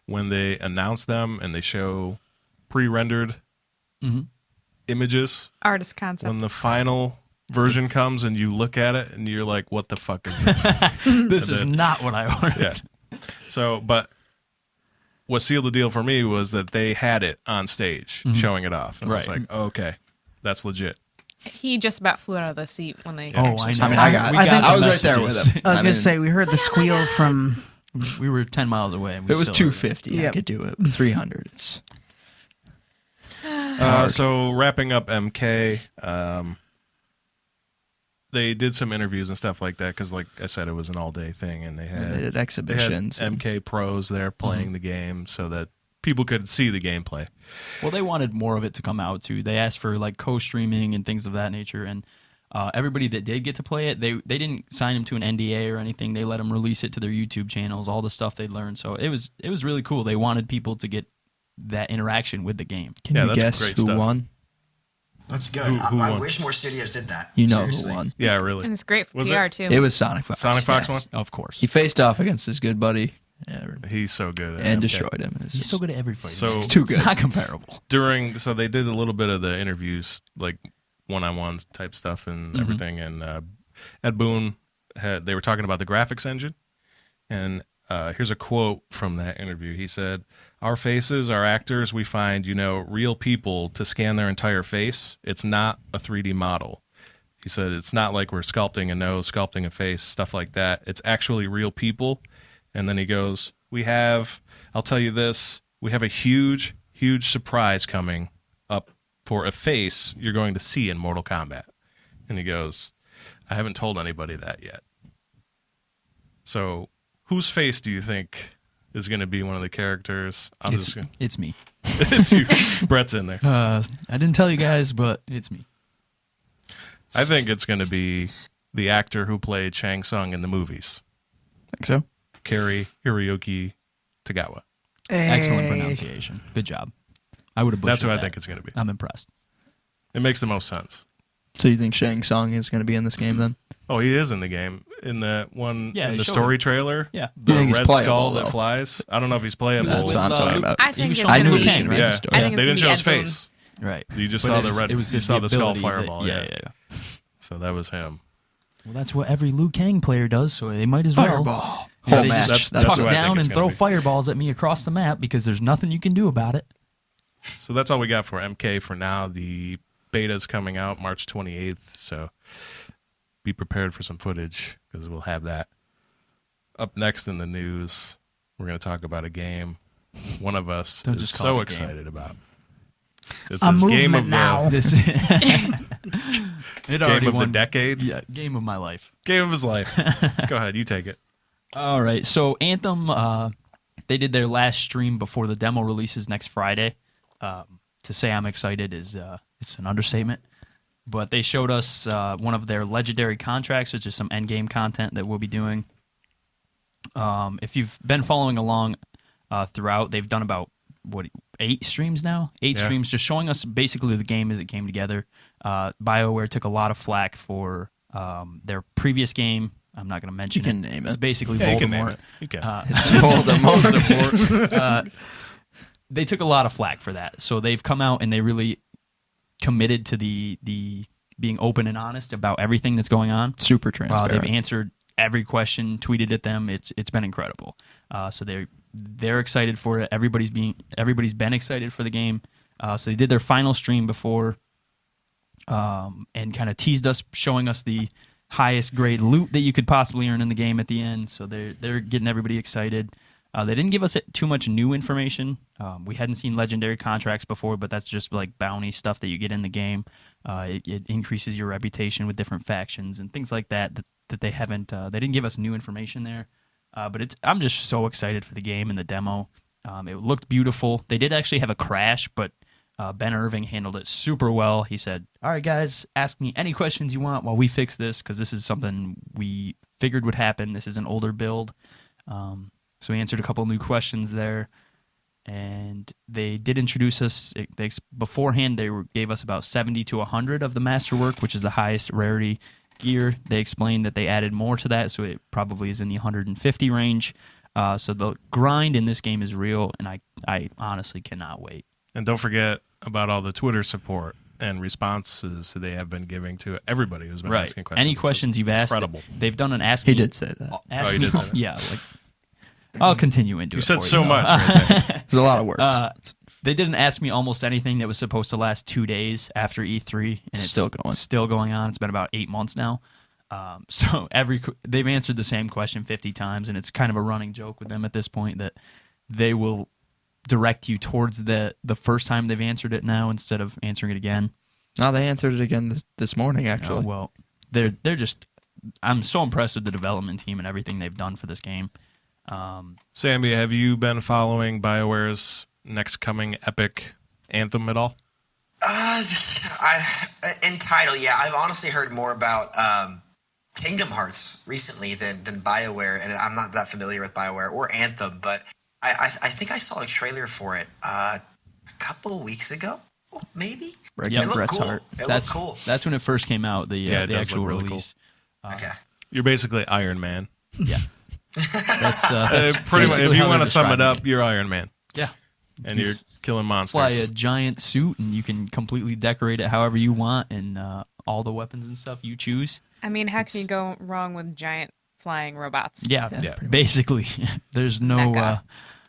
Speaker 2: when they announce them and they show pre-rendered images,
Speaker 3: Artist concept.
Speaker 2: when the final version comes and you look at it and you're like, "What the fuck is this?"
Speaker 4: This is not what I ordered.
Speaker 2: Yeah. So, but what sealed the deal for me was that they had it on stage showing it off. And I was
Speaker 4: Right.
Speaker 2: like, oh, okay, that's legit.
Speaker 3: He just about flew out of the seat when they.
Speaker 4: Oh, I know.
Speaker 5: I mean, I was right there with him.
Speaker 7: I was
Speaker 5: I
Speaker 7: gonna
Speaker 5: mean,
Speaker 7: say we heard the squeal from.
Speaker 4: We were 10 miles away. And
Speaker 5: if
Speaker 4: we
Speaker 5: it was
Speaker 4: still ordered
Speaker 5: 250, I
Speaker 7: Yep.
Speaker 5: could do it. 300, it's
Speaker 2: So wrapping up MK, they did some interviews and stuff like that because, like I said, it was an all-day thing, and they
Speaker 5: they
Speaker 2: had
Speaker 5: did exhibitions. and-
Speaker 2: MK pros there playing the game so that people could see the gameplay.
Speaker 4: Well, they wanted more of it to come out too. They asked for like co-streaming and things of that nature, and everybody that did get to play it, they didn't sign them to an NDA or anything. They let them release it to their YouTube channels, all the stuff they learned. So it was really cool. They wanted people to get that interaction with the game.
Speaker 5: Can
Speaker 2: Yeah,
Speaker 5: you
Speaker 2: that's
Speaker 5: guess
Speaker 2: great
Speaker 5: who
Speaker 2: stuff.
Speaker 5: won?
Speaker 6: That's good.
Speaker 2: Who
Speaker 6: I
Speaker 2: won?
Speaker 6: wish more studios did that.
Speaker 5: You know
Speaker 6: Seriously.
Speaker 5: who won.
Speaker 2: Yeah, really.
Speaker 3: And it's great for
Speaker 2: Was
Speaker 3: PR
Speaker 2: it?
Speaker 3: too.
Speaker 5: It was Sonic Fox.
Speaker 2: Sonic Fox
Speaker 5: yes.
Speaker 2: won?
Speaker 4: Of course,
Speaker 5: He faced off against his good buddy
Speaker 2: He's so good at
Speaker 5: and
Speaker 2: MK.
Speaker 5: destroyed him. It's
Speaker 4: he's
Speaker 5: just-
Speaker 4: so good at everything.
Speaker 2: So-
Speaker 5: It's too good.
Speaker 4: It's not comparable.
Speaker 2: So they did a little bit of the interviews, like one-on-one type stuff and everything. And Ed Boon they were talking about the graphics engine, and here's a quote from that interview. He said, "Our faces, our actors, we find real people to scan their entire face. It's not a 3D model." He said, "It's not like we're sculpting a nose, sculpting a face, stuff like that. It's actually real people." And then he goes, I'll tell you this, we have a huge, huge surprise coming up for a face you're going to see in Mortal Kombat. And he goes, "I haven't told anybody that yet." So whose face do you think is going to be one of the characters?
Speaker 4: It's me.
Speaker 2: It's you. Brett's in there.
Speaker 4: I didn't tell you guys, but it's me.
Speaker 2: I think it's going to be the actor who played Shang Tsung in the movies,
Speaker 5: Think so?
Speaker 2: Kari Hiroyuki Tagawa.
Speaker 4: Excellent
Speaker 7: Hey.
Speaker 4: pronunciation. Good job. I would have butchered
Speaker 2: That's who I
Speaker 4: that.
Speaker 2: think it's going to be.
Speaker 4: I'm impressed.
Speaker 2: It makes the most sense.
Speaker 5: So you think Shang Tsung is going to be in this game then?
Speaker 2: Oh, he is in the game. In that one,
Speaker 4: Yeah,
Speaker 2: in
Speaker 4: they
Speaker 2: the
Speaker 4: showed
Speaker 2: story
Speaker 4: it.
Speaker 2: trailer,
Speaker 4: Yeah.
Speaker 2: the
Speaker 5: You think he's
Speaker 2: red
Speaker 5: playable,
Speaker 2: skull
Speaker 5: though?
Speaker 2: that flies. I don't know if he's playable.
Speaker 5: That's what I'm talking about.
Speaker 3: I think it's
Speaker 4: I
Speaker 3: gonna
Speaker 5: knew
Speaker 3: be.
Speaker 5: he was going to be in
Speaker 2: Yeah,
Speaker 5: the story.
Speaker 3: I think
Speaker 2: they
Speaker 3: it's
Speaker 2: didn't
Speaker 3: gonna
Speaker 2: show
Speaker 3: be
Speaker 2: his
Speaker 3: Ed Boon.
Speaker 2: face.
Speaker 4: Right.
Speaker 2: You just
Speaker 4: But
Speaker 2: saw
Speaker 4: it
Speaker 2: the
Speaker 4: was-
Speaker 2: red.
Speaker 4: It was
Speaker 2: You
Speaker 4: the
Speaker 2: saw the skull
Speaker 4: ability that-
Speaker 2: fireball.
Speaker 4: yeah.
Speaker 2: So that was him.
Speaker 4: Well, that's what every Liu Kang player does, so they might as well.
Speaker 5: Fireball.
Speaker 4: Yeah,
Speaker 5: Whole
Speaker 4: they
Speaker 5: match.
Speaker 4: just
Speaker 2: That's
Speaker 4: tuck
Speaker 2: who I think
Speaker 4: down
Speaker 2: it's
Speaker 4: and
Speaker 2: gonna
Speaker 4: throw
Speaker 2: be.
Speaker 4: fireballs at me across the map because there's nothing you can do about it.
Speaker 2: So that's all we got for MK for now. The beta's coming out March 28th. So be prepared for some footage because we'll have that. Up next in the news, we're going to talk about a game one of us
Speaker 4: Don't
Speaker 2: is
Speaker 4: just call
Speaker 2: so
Speaker 4: it a game.
Speaker 2: excited about. It's
Speaker 7: A
Speaker 2: his
Speaker 7: movement
Speaker 2: game of
Speaker 7: now.
Speaker 4: This it
Speaker 2: game
Speaker 4: already
Speaker 2: of the
Speaker 4: won.
Speaker 2: decade,
Speaker 4: Yeah, game of my life.
Speaker 2: game of his life. Go ahead, you take it.
Speaker 4: All right, so Anthem they did their last stream before the demo releases next Friday. To say I'm excited is it's an understatement. But they showed us one of their legendary contracts, which is some endgame content that we'll be doing. If you've been following along throughout, they've done about 8 streams now? 8 streams just showing us basically the game as it came together. BioWare took a lot of flack for their previous game. I'm not going to mention
Speaker 5: You can
Speaker 4: it.
Speaker 5: name
Speaker 4: It's
Speaker 5: it.
Speaker 4: basically
Speaker 2: Yeah, you can name
Speaker 4: Voldemort.
Speaker 2: it. You can.
Speaker 5: It's Voldemort.
Speaker 2: Voldemort.
Speaker 4: They took a lot of flack for that. So they've come out and they really committed to the being open and honest about everything that's going on.
Speaker 5: Super transparent.
Speaker 4: They've answered every question, tweeted at them. It's been incredible. So they're excited for it. Everybody's been excited for the game. So they did their final stream before, and kind of teased us, showing us the highest grade loot that you could possibly earn in the game at the end. So they're getting everybody excited. They didn't give us too much new information. We hadn't seen legendary contracts before, but that's just like bounty stuff that you get in the game. It increases your reputation with different factions and things like that they haven't. They didn't give us new information there. But I'm just so excited for the game and the demo. It looked beautiful. They did actually have a crash, but Ben Irving handled it super well. He said, "All right, guys, ask me any questions you want while we fix this, because this is something we figured would happen. This is an older build." So he answered a couple new questions there, and they did introduce us. Beforehand, they gave us about 70 to 100 of the Masterwork, which is the highest rarity gear. They explained that they added more to that, so it probably is in the 150 range. So the grind in this game is real, and I honestly cannot wait.
Speaker 2: And don't forget about all the Twitter support and responses they have been giving to everybody who's been asking questions.
Speaker 4: Any questions you've asked,
Speaker 2: incredible.
Speaker 4: they've done an ask
Speaker 5: He
Speaker 4: me.
Speaker 5: did say that.
Speaker 4: Ask
Speaker 2: Oh, he
Speaker 4: me,
Speaker 2: did say that?
Speaker 4: yeah, like I'll continue into
Speaker 2: You
Speaker 4: it.
Speaker 2: said
Speaker 4: for
Speaker 2: so
Speaker 4: you.
Speaker 2: much right there.
Speaker 5: There's a lot of words.
Speaker 4: They didn't ask me almost anything that was supposed to last 2 days after E3, and it's
Speaker 5: Still going.
Speaker 4: Still going on. It's been about 8 months now. So they've answered the same question 50 times, and it's kind of a running joke with them at this point that they will direct you towards the first time they've answered it now instead of answering it again.
Speaker 5: No, they answered it again this morning, actually.
Speaker 4: Well, they're just. I'm so impressed with the development team and everything they've done for this game.
Speaker 2: Sammy, have you been following BioWare's next coming epic Anthem at all?
Speaker 6: In title, yeah. I've honestly heard more about Kingdom Hearts recently than BioWare, and I'm not that familiar with BioWare or Anthem, but I think I saw a trailer for it a couple weeks ago, maybe.
Speaker 5: Regular
Speaker 6: It looked
Speaker 5: Bret's
Speaker 6: cool.
Speaker 5: Heart.
Speaker 6: It looked cool.
Speaker 4: That's when it first came out. The
Speaker 2: Yeah, it
Speaker 4: the
Speaker 2: does
Speaker 4: actual
Speaker 2: look really
Speaker 4: release.
Speaker 6: Okay.
Speaker 2: You're basically Iron Man.
Speaker 4: Yeah. That's
Speaker 2: Pretty much. If
Speaker 4: basically
Speaker 2: you
Speaker 4: how
Speaker 2: want to
Speaker 4: they're
Speaker 2: sum it
Speaker 4: describing
Speaker 2: up, you're Iron Man,
Speaker 4: Yeah.
Speaker 2: and you're killing monsters.
Speaker 4: Fly a giant suit, and you can completely decorate it however you want, and all the weapons and stuff you choose.
Speaker 3: I mean, how can you go wrong with giant flying robots?
Speaker 4: Yeah,
Speaker 2: Yeah.
Speaker 4: basically. There's no.
Speaker 3: Mecha.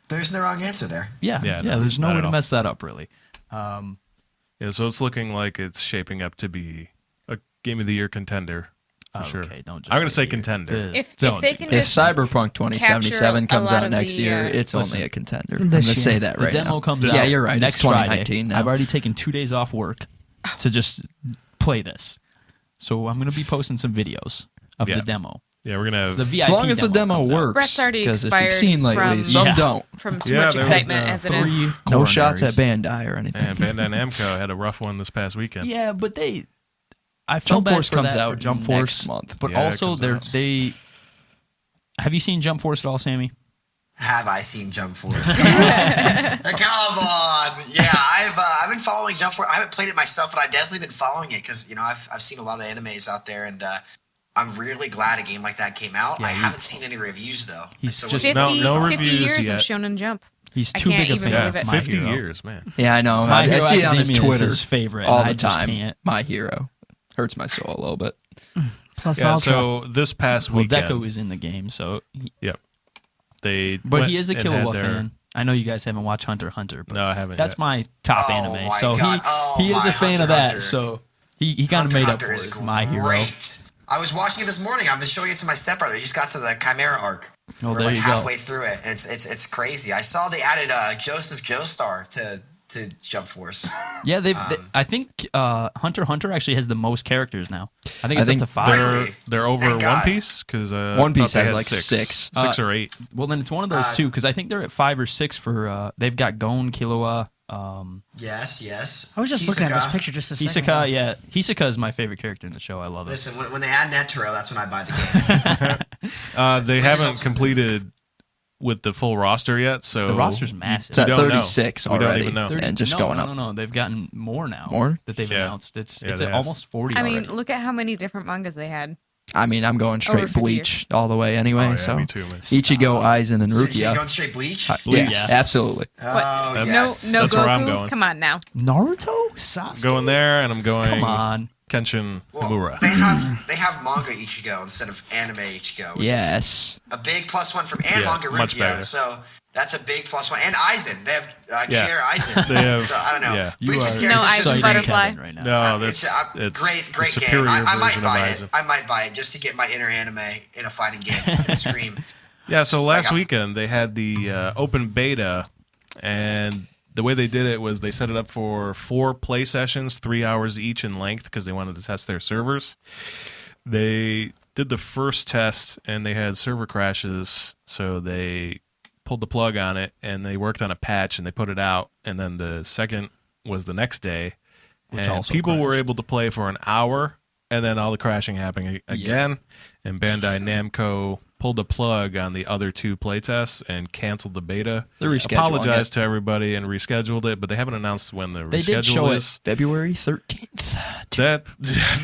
Speaker 6: There's no wrong answer there.
Speaker 4: Yeah,
Speaker 2: Yeah, no,
Speaker 4: there's no
Speaker 2: not
Speaker 4: way
Speaker 2: at
Speaker 4: to
Speaker 2: all.
Speaker 4: mess that up, really.
Speaker 2: Yeah, so it's looking like it's shaping up to be a Game of the Year contender for sure.
Speaker 4: Okay, don't just
Speaker 2: I'm going to
Speaker 4: say
Speaker 2: say contender.
Speaker 3: If
Speaker 4: Don't
Speaker 3: they
Speaker 4: do
Speaker 3: can
Speaker 4: that.
Speaker 5: If
Speaker 3: just
Speaker 5: Cyberpunk 2077
Speaker 3: capture a
Speaker 5: comes
Speaker 3: lot
Speaker 5: out
Speaker 3: of
Speaker 5: next
Speaker 3: the,
Speaker 5: year,
Speaker 3: uh,
Speaker 5: it's
Speaker 4: listen,
Speaker 5: only a contender. I'm
Speaker 7: this
Speaker 5: going to say
Speaker 7: year.
Speaker 5: that
Speaker 4: The
Speaker 5: right
Speaker 4: demo
Speaker 5: now.
Speaker 4: comes
Speaker 5: Yeah,
Speaker 4: out
Speaker 5: you're right.
Speaker 4: next
Speaker 5: It's 2019
Speaker 4: Friday.
Speaker 5: now.
Speaker 4: I've already taken 2 days off work to just play this. So I'm going to be posting some videos of
Speaker 2: Yeah.
Speaker 4: the demo.
Speaker 2: Yeah, we're going
Speaker 4: It's the
Speaker 2: to.
Speaker 4: VIP
Speaker 5: As long as the demo
Speaker 4: comes out.
Speaker 5: works.
Speaker 3: Brett's already
Speaker 5: Because if
Speaker 3: expired
Speaker 5: you've seen lately,
Speaker 3: from-
Speaker 5: some
Speaker 4: Yeah.
Speaker 5: don't.
Speaker 3: from too
Speaker 2: Yeah,
Speaker 3: much
Speaker 2: there were,
Speaker 3: excitement as it is.
Speaker 4: 3
Speaker 5: No shots
Speaker 4: coronaries.
Speaker 5: at Bandai or anything.
Speaker 2: And Bandai Namco had a rough one this past weekend.
Speaker 4: Yeah, but I felt
Speaker 5: Jump
Speaker 4: bad
Speaker 5: Force
Speaker 4: for
Speaker 5: comes
Speaker 4: that
Speaker 5: out
Speaker 4: for Jump
Speaker 5: next
Speaker 4: Force
Speaker 5: month.
Speaker 4: But
Speaker 2: Yeah, it
Speaker 4: also
Speaker 2: comes out.
Speaker 4: they. Have you seen Jump Force at all, Sammy?
Speaker 6: Have I seen Jump Force? Come on. Come on. Yeah, I've been following Jump Force. I haven't played it myself, but I've definitely been following it because I've seen a lot of animes out there, and I'm really glad a game like that came out.
Speaker 4: Yeah,
Speaker 6: I haven't seen any reviews though.
Speaker 4: He's
Speaker 6: So
Speaker 4: just-
Speaker 3: 50,
Speaker 2: No
Speaker 3: 50
Speaker 2: reviews
Speaker 3: years
Speaker 2: yet.
Speaker 3: of Shonen Jump.
Speaker 4: He's
Speaker 3: I
Speaker 4: too
Speaker 3: can't
Speaker 4: big a
Speaker 3: even
Speaker 4: fan.
Speaker 3: believe it.
Speaker 4: of My
Speaker 2: 50
Speaker 4: Hero.
Speaker 2: years, man.
Speaker 5: Yeah, I know.
Speaker 4: My
Speaker 5: I
Speaker 4: Hero
Speaker 5: see it on his
Speaker 4: Academia is
Speaker 5: Twitter
Speaker 4: his favorite,
Speaker 5: all
Speaker 4: and I
Speaker 5: the
Speaker 4: just
Speaker 5: time.
Speaker 4: can't.
Speaker 5: My Hero. Hurts my soul a little bit.
Speaker 7: Plus
Speaker 2: Yeah,
Speaker 7: Ultra.
Speaker 2: so this past
Speaker 4: Well,
Speaker 2: weekend.
Speaker 4: Deco is in the game, so.
Speaker 2: But
Speaker 4: He is a Killua fan. I know you guys haven't watched Hunter x Hunter, but
Speaker 2: No, I haven't
Speaker 4: that's
Speaker 2: yet.
Speaker 4: my top
Speaker 6: Oh
Speaker 4: anime.
Speaker 6: my
Speaker 4: So
Speaker 6: God. Oh
Speaker 4: he is
Speaker 6: my
Speaker 4: a fan
Speaker 6: Hunter
Speaker 4: of that.
Speaker 6: Hunter.
Speaker 4: So he kind of
Speaker 6: Hunter
Speaker 4: made up
Speaker 6: Hunter
Speaker 4: for
Speaker 6: is
Speaker 4: it. My Hero.
Speaker 6: great. I was watching it this morning. I've been showing it to my stepbrother. He just got to the Chimera arc.
Speaker 4: Oh,
Speaker 6: We're
Speaker 4: there
Speaker 6: like
Speaker 4: you
Speaker 6: halfway
Speaker 4: go.
Speaker 6: through it, and it's crazy. I saw they added Joseph Joestar to to Jump Force.
Speaker 4: Yeah, I think Hunter x Hunter actually has the most characters now. I think
Speaker 5: I
Speaker 4: it's
Speaker 5: think
Speaker 4: up to 5.
Speaker 6: Really?
Speaker 2: They're over
Speaker 6: Thank
Speaker 2: One
Speaker 6: God.
Speaker 2: Piece because
Speaker 5: One Piece has like 6.
Speaker 2: 6 or 8.
Speaker 4: Well, then it's one of those two because I think they're at 5 or 6 for. They've got Gon, Killua.
Speaker 6: Yes.
Speaker 7: I was just looking at this
Speaker 6: Hisoka.
Speaker 7: picture just a second.
Speaker 4: Hisoka,
Speaker 7: ago.
Speaker 4: yeah. Hisoka is my favorite character in the show. I love it.
Speaker 6: Listen, when they add Netero, that's when I buy the game.
Speaker 2: They
Speaker 6: his
Speaker 2: haven't
Speaker 6: ultimate
Speaker 2: completed with the full roster yet, so
Speaker 4: The roster's massive.
Speaker 5: It's at
Speaker 2: We don't know.
Speaker 5: 36
Speaker 2: We don't
Speaker 5: already,
Speaker 2: even know.
Speaker 5: and just
Speaker 4: no,
Speaker 5: going
Speaker 4: no,
Speaker 5: up.
Speaker 4: No, they've gotten more now.
Speaker 5: More?
Speaker 4: that they've
Speaker 2: Yeah.
Speaker 4: announced. It's
Speaker 2: Yeah,
Speaker 4: at
Speaker 2: they have.
Speaker 4: almost 40
Speaker 3: I mean,
Speaker 4: already.
Speaker 3: look at how many different mangas they had.
Speaker 5: I mean, I'm going straight
Speaker 3: 50
Speaker 5: Bleach all the way anyway.
Speaker 2: Oh, yeah,
Speaker 5: so
Speaker 2: me too, man.
Speaker 5: Ichigo, Aizen, and
Speaker 6: So you're
Speaker 5: Rukia.
Speaker 6: going straight Bleach?
Speaker 5: Yeah,
Speaker 2: Bleach.
Speaker 5: absolutely.
Speaker 6: Oh,
Speaker 2: That's-
Speaker 6: yes.
Speaker 3: No
Speaker 2: That's
Speaker 3: Goku.
Speaker 2: where I'm going.
Speaker 3: Come on now.
Speaker 7: Naruto? Sasuke?
Speaker 2: Going there, and I'm going
Speaker 4: Come on.
Speaker 2: Kenshin
Speaker 6: Well,
Speaker 2: Himura.
Speaker 6: they have manga Ichigo instead of anime Ichigo, which is
Speaker 5: Yes.
Speaker 6: a big plus one from and
Speaker 2: Yeah,
Speaker 6: manga
Speaker 2: much
Speaker 6: Rukia.
Speaker 2: better.
Speaker 6: So that's a big plus one. And Aizen. They have
Speaker 2: Yeah.
Speaker 6: Chair Aizen.
Speaker 2: They have-
Speaker 6: so I don't know.
Speaker 2: yeah.
Speaker 4: You
Speaker 6: Bleach's
Speaker 4: are
Speaker 3: No,
Speaker 6: character's
Speaker 3: Aizen
Speaker 6: just
Speaker 4: excited,
Speaker 6: great.
Speaker 3: Butterfly.
Speaker 4: Kevin, right now.
Speaker 2: No, that's
Speaker 6: It's great
Speaker 2: the
Speaker 6: game.
Speaker 2: superior
Speaker 6: I might
Speaker 2: version of
Speaker 6: buy
Speaker 2: Aizen.
Speaker 6: it. I might buy it just to get my inner anime in a fighting game and Scream.
Speaker 2: Yeah, so
Speaker 6: Like,
Speaker 2: last weekend they had the open beta, and the way they did it was they set it up for 4 play sessions, 3 hours each in length, because they wanted to test their servers. They did the first test, and they had server crashes, so they pulled the plug on it, and they worked on a patch, and they put it out, and then the second was the next day,
Speaker 4: Which
Speaker 2: and
Speaker 4: also
Speaker 2: people were
Speaker 4: crashed.
Speaker 2: able to play for an hour, and then all the crashing happened again, and Bandai Namco pulled the plug on the other 2 playtests and canceled the beta.
Speaker 5: They're rescheduling
Speaker 2: Apologized to everybody and rescheduled it, but they haven't announced when the
Speaker 4: They did show
Speaker 2: reschedule
Speaker 4: it.
Speaker 2: is.
Speaker 5: February 13th.
Speaker 2: That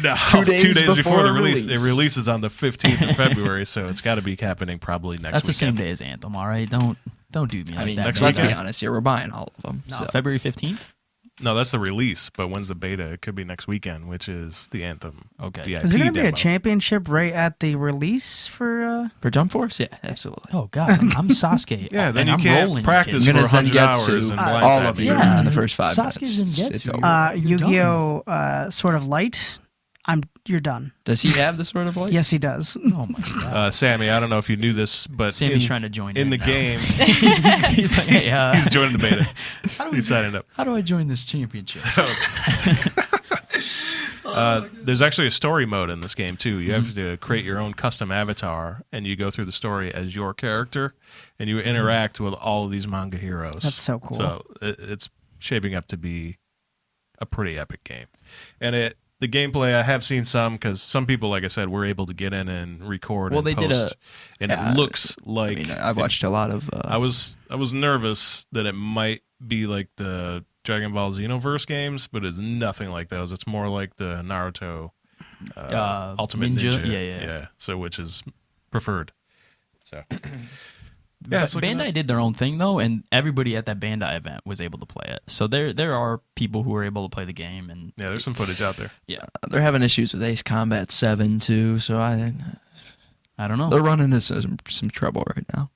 Speaker 2: no,
Speaker 5: 2 days
Speaker 2: before
Speaker 5: before
Speaker 2: the release.
Speaker 5: release.
Speaker 2: It releases on the 15th of February, so it's got to be happening probably next
Speaker 4: That's the same
Speaker 2: weekend.
Speaker 4: day as Anthem, all right? Don't do me like
Speaker 5: I mean,
Speaker 4: that.
Speaker 2: next
Speaker 5: let's be
Speaker 2: weekend.
Speaker 5: honest here. We're buying all of them.
Speaker 4: No,
Speaker 5: so.
Speaker 4: February 15th?
Speaker 2: No, that's the release, but when's the beta? It could be next weekend, which is the Anthem
Speaker 4: Okay.
Speaker 2: VIP
Speaker 7: Is there going to be
Speaker 2: demo.
Speaker 7: a championship right at the release for...
Speaker 5: For Jump Force? Yeah, absolutely.
Speaker 4: Oh, God. I'm Sasuke.
Speaker 2: Yeah, then
Speaker 4: and
Speaker 2: you
Speaker 4: I'm
Speaker 2: can't
Speaker 4: rolling,
Speaker 2: practice
Speaker 4: kid.
Speaker 5: I'm
Speaker 2: for
Speaker 5: gonna
Speaker 2: 100 hours
Speaker 5: Zengetsu
Speaker 2: and
Speaker 5: all of
Speaker 2: blindside
Speaker 5: you
Speaker 2: me.
Speaker 4: Yeah.
Speaker 5: in the first 5
Speaker 4: Sasuke
Speaker 5: minutes.
Speaker 4: Zengetsu.
Speaker 5: It's over.
Speaker 4: You're
Speaker 7: Yu-Gi-Oh! Sort of Light? You're done.
Speaker 5: Does he have the sort of like?
Speaker 7: Yes, he does.
Speaker 4: Oh, my God.
Speaker 2: Sammy, I don't know if you knew this, but
Speaker 4: Sammy's trying to join
Speaker 2: in the
Speaker 4: now.
Speaker 2: game.
Speaker 4: He's like, hey,
Speaker 2: He's joining the beta. He's signing up.
Speaker 4: how do I join this championship?
Speaker 2: There's actually a story mode in this game too. You
Speaker 4: Mm-hmm.
Speaker 2: have to create your own custom avatar, and you go through the story as your character, and you interact with all of these manga heroes.
Speaker 7: That's so cool.
Speaker 2: So it's shaping up to be a pretty epic game, and the gameplay I have seen some because some people, like I said, were able to get in and record.
Speaker 4: Well,
Speaker 2: and
Speaker 4: they did
Speaker 2: post, and
Speaker 5: Yeah,
Speaker 2: it looks
Speaker 5: I
Speaker 2: like
Speaker 5: mean, I've watched a lot of.
Speaker 2: I was nervous that it might be like the Dragon Ball Xenoverse games, but it's nothing like those. It's more like the Naruto Ultimate Ninja.
Speaker 4: Yeah.
Speaker 2: So which is preferred. So
Speaker 4: Yeah,
Speaker 2: it's looking
Speaker 4: Bandai
Speaker 2: up.
Speaker 4: did their own thing though, and everybody at that Bandai event was able to play it. So there are people who were able to play the game, and
Speaker 2: Yeah, there's some footage out there.
Speaker 4: yeah,
Speaker 5: They're having issues with Ace Combat 7 too, so
Speaker 4: I don't know.
Speaker 5: they're running into some trouble right now,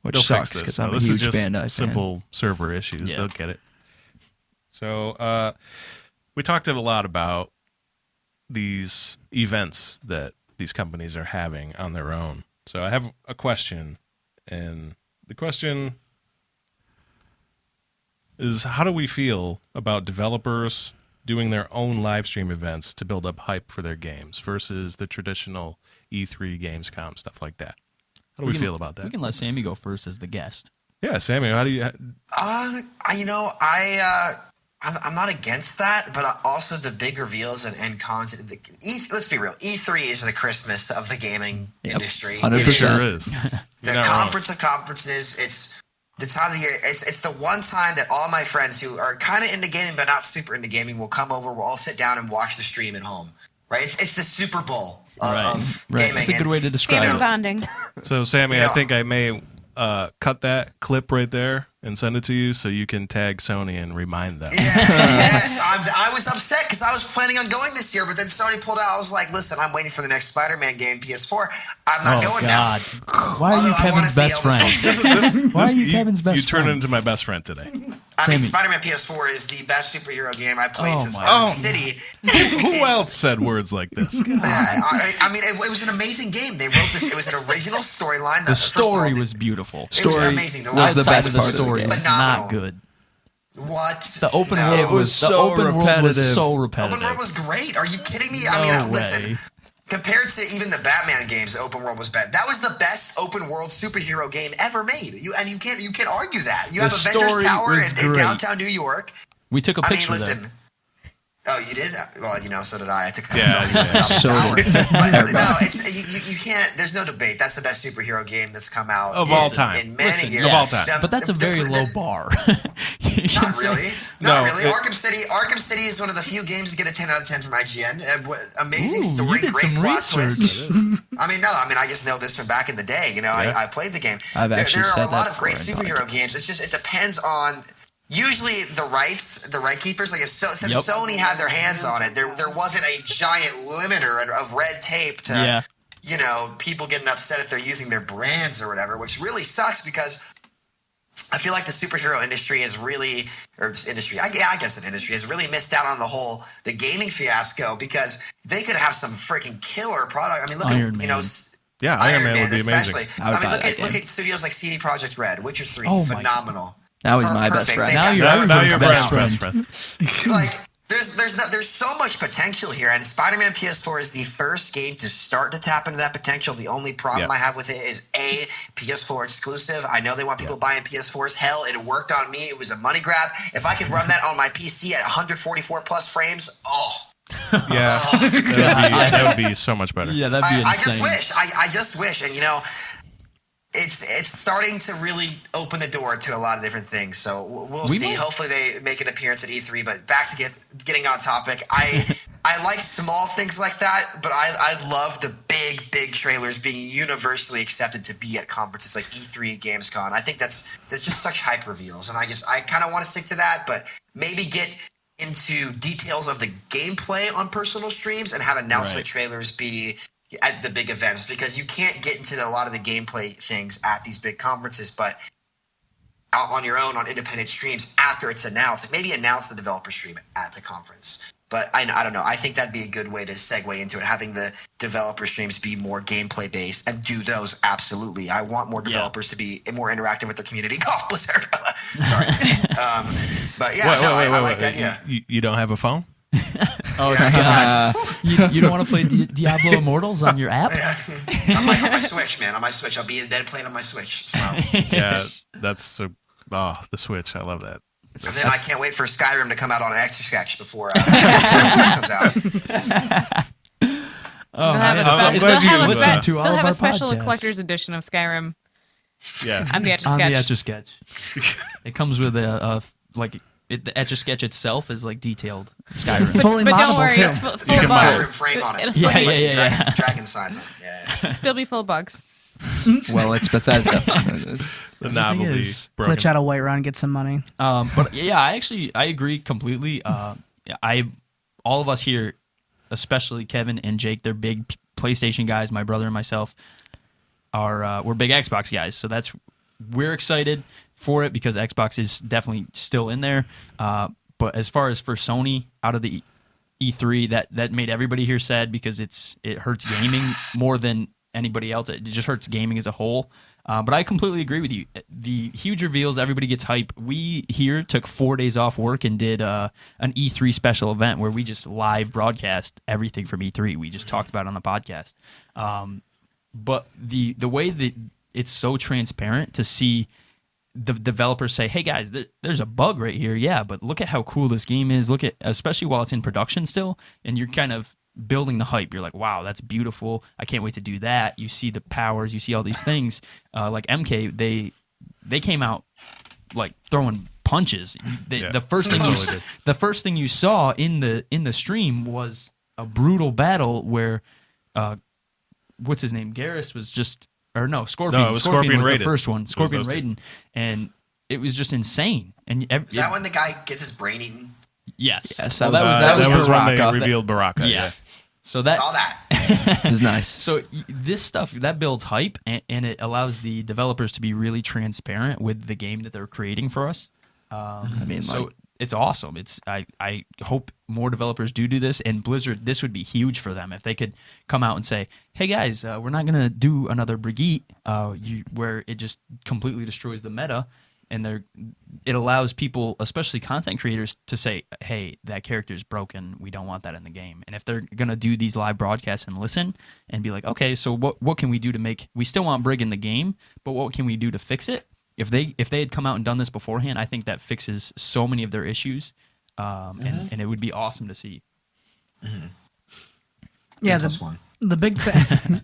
Speaker 5: which
Speaker 2: They'll
Speaker 5: sucks
Speaker 2: fix this.
Speaker 5: because
Speaker 2: though.
Speaker 5: I'm a
Speaker 2: This is
Speaker 5: huge
Speaker 2: just
Speaker 5: Bandai fan.
Speaker 2: simple server issues.
Speaker 4: Yeah.
Speaker 2: They'll get it. So we talked a lot about these events that these companies are having on their own. So I have a question, and the question is, how do we feel about developers doing their own live stream events to build up hype for their games versus the traditional E3 Gamescom, stuff like that? How do we feel about that?
Speaker 4: We can let Sammy go first as the guest.
Speaker 2: Yeah, Sammy, how do you...
Speaker 6: I'm not against that, but also the big reveals and cons. Let's be real. E3 is the Christmas of the gaming industry.
Speaker 5: 100%.
Speaker 6: It is
Speaker 2: Sure is.
Speaker 6: the
Speaker 2: You're not
Speaker 6: conference of conferences. It's the time of the year. It's the one time that all my friends who are kind of into gaming but not super into gaming will come over. We'll all sit down and watch the stream at home. Right? It's the Super Bowl of gaming.
Speaker 4: That's a good way to describe
Speaker 3: Family
Speaker 4: it.
Speaker 3: bonding.
Speaker 2: So, Sammy,
Speaker 6: You know-
Speaker 2: I think I may cut that clip right there and send it to you so you can tag Sony and remind them.
Speaker 6: Yes, I was upset because I was planning on going this year, but then Sony pulled out. I was like, listen, I'm waiting for the next Spider-Man game, PS4. I'm not going now.
Speaker 4: Why are you
Speaker 6: Although I wanna
Speaker 4: Kevin's
Speaker 6: see
Speaker 4: best
Speaker 6: Elder Scrolls
Speaker 4: friend?
Speaker 6: 6.
Speaker 4: Why are you Kevin's best
Speaker 2: You turn
Speaker 4: friend?
Speaker 2: into my best friend today.
Speaker 6: I mean,
Speaker 4: Sammy.
Speaker 6: Spider-Man PS4 is the best superhero game I played
Speaker 4: Oh
Speaker 6: since
Speaker 4: my
Speaker 6: Arkham
Speaker 2: God.
Speaker 6: City.
Speaker 2: Who
Speaker 6: It's-
Speaker 2: else said words like this?
Speaker 6: I mean, it was an amazing game. They wrote this. It was an original storyline.
Speaker 4: The
Speaker 6: First of all,
Speaker 4: story was beautiful.
Speaker 6: It was
Speaker 5: Story
Speaker 6: amazing. The
Speaker 5: was
Speaker 6: last
Speaker 5: the
Speaker 6: fight
Speaker 5: best
Speaker 6: was
Speaker 5: part of the
Speaker 4: story
Speaker 5: game.
Speaker 4: is
Speaker 6: phenomenal.
Speaker 4: not good.
Speaker 6: What?
Speaker 4: The open
Speaker 6: No.
Speaker 4: world
Speaker 5: It was
Speaker 4: the
Speaker 5: so
Speaker 4: open world was
Speaker 5: repetitive.
Speaker 4: so
Speaker 6: Open
Speaker 4: repetitive.
Speaker 6: world was great. Are you kidding me?
Speaker 4: No
Speaker 6: I mean,
Speaker 4: way.
Speaker 6: listen. Compared to even the Batman games, the open world was better. That was the best open world superhero game ever made. You can't argue that. You
Speaker 4: The
Speaker 6: have Avengers
Speaker 4: story
Speaker 6: Tower
Speaker 4: was
Speaker 6: in
Speaker 4: great.
Speaker 6: downtown New York.
Speaker 4: We took a
Speaker 6: I mean,
Speaker 4: picture there.
Speaker 6: listen. Oh, you did? Well, so did I. I took a couple
Speaker 2: Yeah,
Speaker 6: selfies at the top of the
Speaker 5: So
Speaker 6: tower.
Speaker 5: did
Speaker 6: But no, you can't. There's no debate. That's the best superhero game that's come out
Speaker 2: Of all time.
Speaker 6: in many
Speaker 2: Listen,
Speaker 6: years.
Speaker 2: of all time.
Speaker 4: But that's a very low bar. You should
Speaker 6: Not
Speaker 4: say-
Speaker 6: really.
Speaker 2: No,
Speaker 6: Not really.
Speaker 2: it-
Speaker 6: Arkham City is one of the few games to get a 10 out of 10 from IGN. Amazing
Speaker 4: Ooh,
Speaker 6: story,
Speaker 4: you did
Speaker 6: great
Speaker 4: some
Speaker 6: plot
Speaker 4: research.
Speaker 6: twist. I just know this from back in the day. I played the game.
Speaker 5: I've actually
Speaker 6: there are
Speaker 5: said
Speaker 6: a lot
Speaker 5: that
Speaker 6: of great
Speaker 5: before, I
Speaker 6: superhero games. It's just, it depends on usually the right keepers. Like since
Speaker 4: Yep.
Speaker 6: Sony had their hands on it, there wasn't a giant limiter of red tape to
Speaker 4: Yeah.
Speaker 6: people getting upset if they're using their brands or whatever, which really sucks because I feel like the superhero industry is really, I guess an industry has really missed out on the gaming fiasco because they could have some freaking killer product. I mean, look
Speaker 4: Iron
Speaker 6: at,
Speaker 4: Man.
Speaker 2: Yeah, Iron Man would be
Speaker 6: especially.
Speaker 2: amazing.
Speaker 5: I would buy
Speaker 6: look
Speaker 5: that
Speaker 6: at
Speaker 5: game.
Speaker 6: studios like CD Projekt Red, Witcher 3,
Speaker 4: Oh my
Speaker 6: phenomenal.
Speaker 5: Now he's my best
Speaker 6: Perfect.
Speaker 5: friend.
Speaker 6: They've
Speaker 4: Now
Speaker 6: got
Speaker 4: you're
Speaker 6: some
Speaker 2: Now
Speaker 6: good
Speaker 2: you're
Speaker 6: coming
Speaker 2: best
Speaker 6: out.
Speaker 2: friend.
Speaker 6: Like there's so much potential here, and Spider-Man PS4 is the first game to start to tap into that potential. The only problem
Speaker 2: Yeah.
Speaker 6: I have with it is PS4 exclusive. I know they want people buying PS4s. Hell, it worked on me. It was a money grab. If I could run that on my PC at 144 plus frames,
Speaker 2: Yeah, that would be so much better.
Speaker 4: Yeah, that'd be
Speaker 6: I
Speaker 4: insane.
Speaker 6: just wish, and it's starting to really open the door to a lot of different things. So we'll see.
Speaker 4: might-
Speaker 6: Hopefully they make an appearance at E3. But back to getting on topic, I like small things like that, but I love the big trailers being universally accepted to be at conferences like E3, Gamescom. I think that's just such hype reveals, and I kind of want to stick to that, but maybe get into details of the gameplay on personal streams and have announcement trailers be at the big events, because you can't get into a lot of the gameplay things at these big conferences, but out on your own on independent streams after it's announced. Like maybe announce the developer stream at the conference. But I don't know. I think that'd be a good way to segue into it, having the developer streams be more gameplay based, and do those absolutely. I want more developers to be more interactive with their community. Golf Blizzard. Sorry. But yeah, I like that idea.
Speaker 2: You don't have a phone?
Speaker 4: Oh, God. You don't want to play Diablo Immortals on your app?
Speaker 6: on my Switch, man. On my Switch. I'll be in bed playing on my Switch. Smile.
Speaker 2: Yeah, that's the Switch. I love that.
Speaker 6: And then I can't wait for Skyrim to come out on Etch-a-Sketch before comes out.
Speaker 4: Oh,
Speaker 3: They'll have a,
Speaker 2: I'm
Speaker 3: spe-
Speaker 2: glad
Speaker 3: they'll
Speaker 2: you
Speaker 3: have a,
Speaker 2: listened
Speaker 3: spe-
Speaker 4: to all
Speaker 3: they'll
Speaker 4: of
Speaker 3: have
Speaker 4: our
Speaker 3: a special
Speaker 4: podcasts.
Speaker 3: collector's edition of Skyrim
Speaker 2: Yeah.
Speaker 3: on the Etch a
Speaker 4: On the
Speaker 3: Sketch.
Speaker 4: Etch-a-Sketch. It comes with the Etch-a-Sketch itself is like detailed Skyrim.
Speaker 7: Fully
Speaker 3: But don't
Speaker 7: moddable
Speaker 3: worry,
Speaker 7: too.
Speaker 3: it's
Speaker 6: It's
Speaker 3: full
Speaker 6: got
Speaker 3: of
Speaker 6: a
Speaker 3: bugs.
Speaker 6: Skyrim frame on it.
Speaker 3: It'll still,
Speaker 4: Yeah,
Speaker 3: be,
Speaker 4: yeah.
Speaker 6: Dragon signs on it. Yeah.
Speaker 3: still be full of bugs.
Speaker 5: Well, it's Bethesda.
Speaker 2: The knob will be
Speaker 4: is,
Speaker 2: broken.
Speaker 7: Glitch out of Whiterun, get some money.
Speaker 4: But yeah, I agree completely. All of us here, especially Kevin and Jake, they're big PlayStation guys. My brother and myself we're big Xbox guys. So we're excited for it because Xbox is definitely still in there. But as far as for Sony out of the E3, that made everybody here sad because it hurts gaming more than anybody else. It just hurts gaming as a whole. But I completely agree with you. The huge reveals, everybody gets hype. We here took 4 days off work and did an E3 special event where we just live broadcast everything from E3. We just talked about it on the podcast. But the way that it's so transparent to see the developers say, hey guys, there's a bug right here. Yeah, but look at how cool this game is. Look at, especially while it's in production still, and you're kind of building the hype. You're like, wow, that's beautiful. I can't wait to do that. You see the powers, you see all these things. Like MK, they came out like throwing punches. The first thing you saw in the stream was a brutal battle where what's his name? Garrus was just, or no, Scorpion.
Speaker 2: No, it was
Speaker 4: Scorpion was
Speaker 2: Raiden.
Speaker 4: the first one.
Speaker 2: It was
Speaker 4: Scorpion
Speaker 2: those two.
Speaker 4: Raiden, and it was just insane. And
Speaker 6: Is that when the guy gets his brain eaten?
Speaker 4: yes,
Speaker 5: Yes,
Speaker 4: Well,
Speaker 5: that
Speaker 2: That was when
Speaker 5: Baraka.
Speaker 2: they revealed Baraka.
Speaker 4: yeah. So that
Speaker 6: Saw that.
Speaker 5: It was nice.
Speaker 4: So this stuff that builds hype, and it allows the developers to be really transparent with the game that they're creating for us.
Speaker 5: I mean,
Speaker 4: So
Speaker 5: like,
Speaker 4: it's awesome. I hope more developers do this, and Blizzard, this would be huge for them if they could come out and say, hey guys, we're not gonna do another Brigitte where it just completely destroys the meta. it allows people, especially content creators, to say, hey, that character is broken, we don't want that in the game. And if they're gonna do these live broadcasts and listen and be like, okay, so what can we do to make, we still want Brig in the game, but what can we do to fix it? If they had come out and done this beforehand, I think that fixes so many of their issues, and it would be awesome to see.
Speaker 7: Yeah,
Speaker 6: +1.
Speaker 7: the big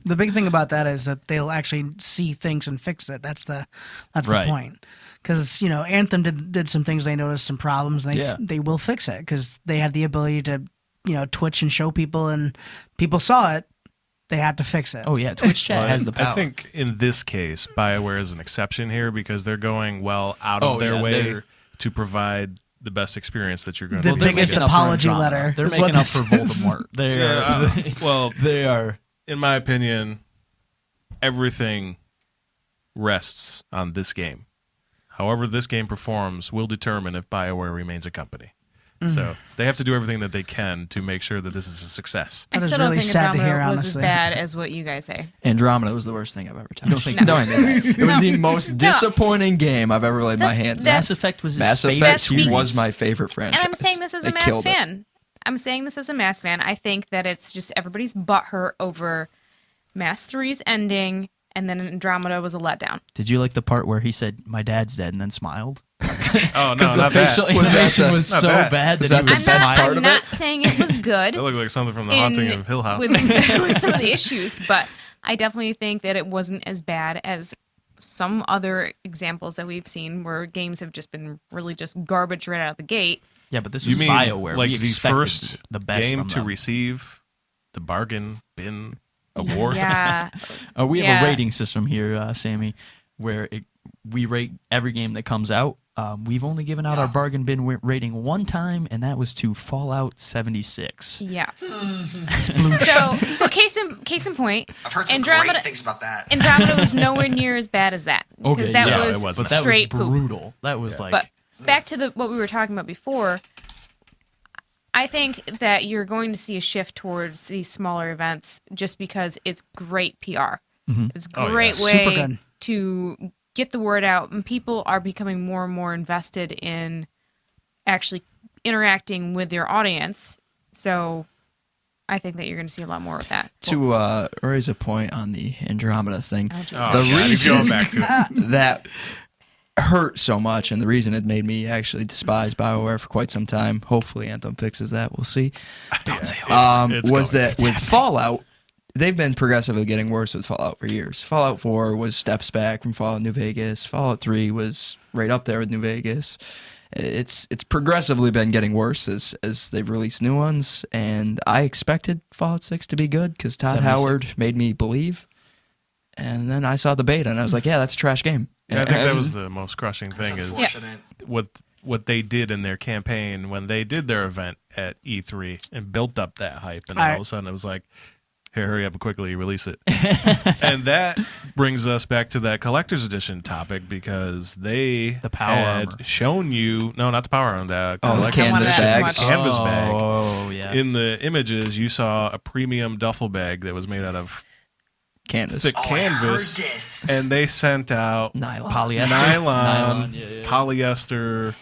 Speaker 7: the big thing about that is that they'll actually see things and fix it. That's the
Speaker 4: Right.
Speaker 7: point. Because Anthem did some things. They noticed some problems. And they will fix it because they had the ability to Twitch and show people, and people saw it. They had to fix it.
Speaker 4: Oh yeah, Twitch chat has the power.
Speaker 2: I think in this case, BioWare is an exception here because they're going out of their way to provide the best experience that you're going to
Speaker 7: The
Speaker 2: be
Speaker 7: biggest
Speaker 2: able to
Speaker 7: apology
Speaker 4: Andromeda.
Speaker 7: letter.
Speaker 4: They're
Speaker 7: is
Speaker 4: making
Speaker 7: what
Speaker 4: up
Speaker 7: this
Speaker 4: for
Speaker 7: is.
Speaker 4: Voldemort.
Speaker 2: well,
Speaker 4: They are.
Speaker 2: in my opinion, everything rests on this game. However this game performs will determine if BioWare remains a company. So they have to do everything that they can to make sure that this is a success.
Speaker 3: I
Speaker 7: That is
Speaker 3: still don't
Speaker 7: really
Speaker 3: think
Speaker 7: sad to
Speaker 3: Andromeda
Speaker 7: hear,
Speaker 3: was as
Speaker 7: honestly.
Speaker 3: bad as what you guys say.
Speaker 5: Andromeda was the worst thing I've ever touched.
Speaker 4: don't think-
Speaker 5: No, I mean, it was the most disappointing game I've ever laid my
Speaker 3: That's-
Speaker 5: hands on.
Speaker 3: that's-
Speaker 4: Mass Effect was his
Speaker 5: Mass
Speaker 4: favorite
Speaker 5: Effect
Speaker 3: series.
Speaker 5: was my favorite franchise.
Speaker 3: And I'm saying this as a
Speaker 5: They
Speaker 3: Mass
Speaker 5: killed it.
Speaker 3: fan. I'm saying this as a Mass fan. I think that it's just everybody's butthurt over Mass 3's ending, and then Andromeda was a letdown.
Speaker 4: Did you like the part where he said, "My dad's dead," and then smiled?
Speaker 2: Oh, no,
Speaker 4: Because the
Speaker 2: not that.
Speaker 4: facial
Speaker 5: Was that
Speaker 4: animation
Speaker 5: the-
Speaker 4: was
Speaker 2: not
Speaker 4: so
Speaker 2: that.
Speaker 4: bad
Speaker 5: Was
Speaker 4: that
Speaker 5: that
Speaker 4: he
Speaker 5: the
Speaker 4: was
Speaker 5: best
Speaker 4: smiling.
Speaker 5: part
Speaker 3: I'm
Speaker 5: of
Speaker 3: not
Speaker 5: it?
Speaker 3: saying it was good.
Speaker 2: That looked like something from the Haunting of Hill House.
Speaker 3: with some of the issues, but I definitely think that it wasn't as bad as some other examples that we've seen where games have just been really just garbage right out of the gate.
Speaker 4: Yeah, but this
Speaker 2: You
Speaker 4: was
Speaker 2: mean
Speaker 4: BioWare.
Speaker 2: like
Speaker 4: We
Speaker 2: the
Speaker 4: expected
Speaker 2: first
Speaker 4: the best
Speaker 2: game
Speaker 4: from
Speaker 2: to
Speaker 4: them.
Speaker 2: receive the bargain bin award?
Speaker 3: Yeah.
Speaker 4: We have
Speaker 3: Yeah.
Speaker 4: a rating system here, Sammy, where we rate every game that comes out. We've only given out our bargain bin rating one time, and that was to Fallout 76.
Speaker 3: Yeah. so case in point,
Speaker 6: I've heard some
Speaker 3: Andromeda
Speaker 6: great things about that.
Speaker 3: Andromeda was nowhere near as bad as that. Because that
Speaker 2: yeah,
Speaker 3: was
Speaker 2: it wasn't.
Speaker 4: But that
Speaker 3: straight
Speaker 4: was
Speaker 3: poop.
Speaker 4: brutal. That was like...
Speaker 3: But back to what we were talking about before, I think that you're going to see a shift towards these smaller events just because it's great PR. It's a
Speaker 2: Oh, yeah.
Speaker 3: great
Speaker 7: Super
Speaker 3: way
Speaker 7: good.
Speaker 3: to get the word out, and people are becoming more and more invested in actually interacting with their audience. So I think that you're going to see a lot more of that.
Speaker 5: To raise a point on the Andromeda thing,
Speaker 3: Oh, geez.
Speaker 2: Oh,
Speaker 5: The
Speaker 2: God, he's
Speaker 5: reason-
Speaker 2: going back to it.
Speaker 5: that hurt so much, and the reason it made me actually despise BioWare for quite some time. Hopefully, Anthem fixes that. We'll see.
Speaker 2: It's
Speaker 5: Was
Speaker 2: going.
Speaker 5: that with Fallout? They've been progressively getting worse with Fallout for years. Fallout 4 was steps back from Fallout New Vegas. Fallout 3 was right up there with New Vegas. It's progressively been getting worse as they've released new ones, and I expected Fallout 6 to be good because Todd
Speaker 4: 76.
Speaker 5: Howard made me believe. And then I saw the beta, and I was like, yeah, that's a trash game.
Speaker 2: Yeah, I think that
Speaker 5: And-
Speaker 2: was the most crushing
Speaker 6: That's
Speaker 2: thing is
Speaker 6: unfortunate.
Speaker 2: what they did in their campaign when they did their event at E3 and built up that hype, and then all of a sudden it was like, "Here, hurry up and quickly release it." And that brings us back to that collector's edition topic because they
Speaker 4: The power
Speaker 2: had
Speaker 4: armor.
Speaker 2: shown you not the power armor, the
Speaker 5: Oh,
Speaker 2: collector's
Speaker 5: canvas
Speaker 3: I wanted that
Speaker 5: bags.
Speaker 3: so much.
Speaker 2: canvas bag.
Speaker 4: Oh, yeah.
Speaker 2: In the images, you saw a premium duffel bag that was made out of
Speaker 5: Canvas.
Speaker 2: thick
Speaker 6: Oh, I heard
Speaker 2: canvas,
Speaker 6: this.
Speaker 2: and they sent out
Speaker 5: Nylon.
Speaker 4: Polyester.
Speaker 2: nylon,
Speaker 4: Yeah, yeah.
Speaker 2: polyester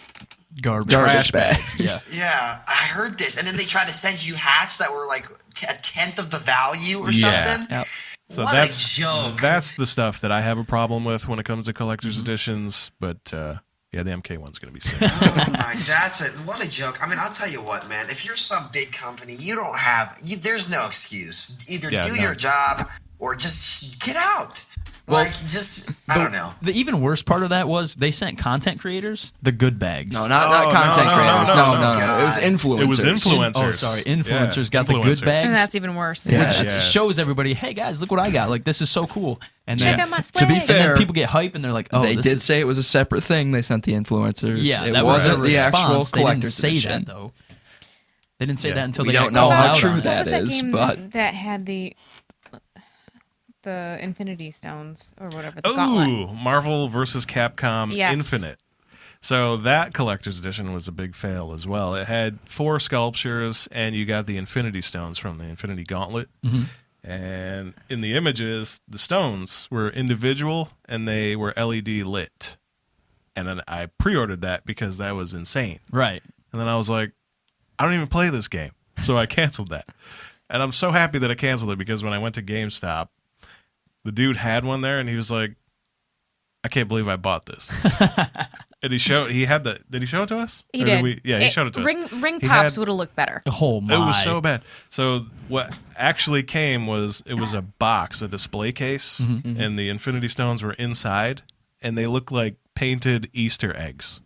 Speaker 4: Garbage.
Speaker 5: Garbage bags.
Speaker 4: Yeah.
Speaker 6: Yeah, I heard this. And then they tried to send you hats that were like a tenth of the value or
Speaker 2: Yeah.
Speaker 6: something.
Speaker 5: Yep.
Speaker 2: So
Speaker 6: What
Speaker 2: that's
Speaker 6: a joke.
Speaker 2: That's the stuff that I have a problem with when it comes to collector's editions. But yeah, the MK1's going to be sick.
Speaker 6: Oh my, what a joke. I mean, I'll tell you what, man. If you're some big company, you don't have, there's no excuse. Either
Speaker 2: Yeah,
Speaker 6: do
Speaker 2: no.
Speaker 6: your job or just get out.
Speaker 5: Well,
Speaker 6: I don't know.
Speaker 4: The even worse part of that was they sent content creators the good bags.
Speaker 5: No, not
Speaker 2: Oh,
Speaker 5: content
Speaker 6: no,
Speaker 5: creators.
Speaker 6: no,
Speaker 5: No,
Speaker 6: no,
Speaker 5: no, no.
Speaker 6: God.
Speaker 5: It was influencers.
Speaker 2: It was influencers.
Speaker 4: Oh, sorry. Influencers
Speaker 2: Yeah,
Speaker 4: got the good
Speaker 2: influencers.
Speaker 4: bags.
Speaker 3: And that's even worse.
Speaker 5: Yeah.
Speaker 4: Which
Speaker 2: Yeah.
Speaker 4: shows everybody, hey guys, look what I got. Like, this is so cool. And
Speaker 3: Check
Speaker 4: then,
Speaker 3: out my
Speaker 4: to be
Speaker 3: swag.
Speaker 4: fair,
Speaker 5: Fair.
Speaker 4: people get hype and they're like, oh,
Speaker 5: They
Speaker 4: this
Speaker 5: did
Speaker 4: is,
Speaker 5: say it was a separate thing. They sent the influencers.
Speaker 4: yeah,
Speaker 5: it
Speaker 4: that was
Speaker 5: wasn't
Speaker 4: a
Speaker 5: the actual
Speaker 4: response. They didn't
Speaker 5: collector's
Speaker 4: say
Speaker 5: edition.
Speaker 4: that though. They didn't say
Speaker 2: Yeah.
Speaker 4: that until
Speaker 5: We
Speaker 4: they
Speaker 5: don't
Speaker 4: got
Speaker 5: know
Speaker 4: called
Speaker 5: how
Speaker 4: out
Speaker 5: true
Speaker 4: on it.
Speaker 5: that
Speaker 3: What was that
Speaker 5: is,
Speaker 3: game
Speaker 5: but-
Speaker 3: that had the Infinity Stones or whatever. The gauntlet.
Speaker 2: Ooh, Marvel versus Capcom
Speaker 3: Yes.
Speaker 2: Infinite. So that collector's edition was a big fail as well. It had 4 sculptures, and you got the Infinity Stones from the Infinity Gauntlet. And in the images, the stones were individual, and they were LED lit. And then I pre-ordered that because that was insane.
Speaker 4: Right.
Speaker 2: And then I was like, I don't even play this game. So I canceled that. And I'm so happy that I canceled it because when I went to GameStop, the dude had one there and he was like, I can't believe I bought this. And did he show it to us?
Speaker 3: He
Speaker 2: Or
Speaker 3: did.
Speaker 2: He showed it to us.
Speaker 3: Ring
Speaker 2: He
Speaker 3: pops
Speaker 2: had-
Speaker 3: would have looked better.
Speaker 4: Oh my.
Speaker 2: It was so bad. So what actually came was it was a box, a display case, and the Infinity Stones were inside, and they looked like painted Easter eggs.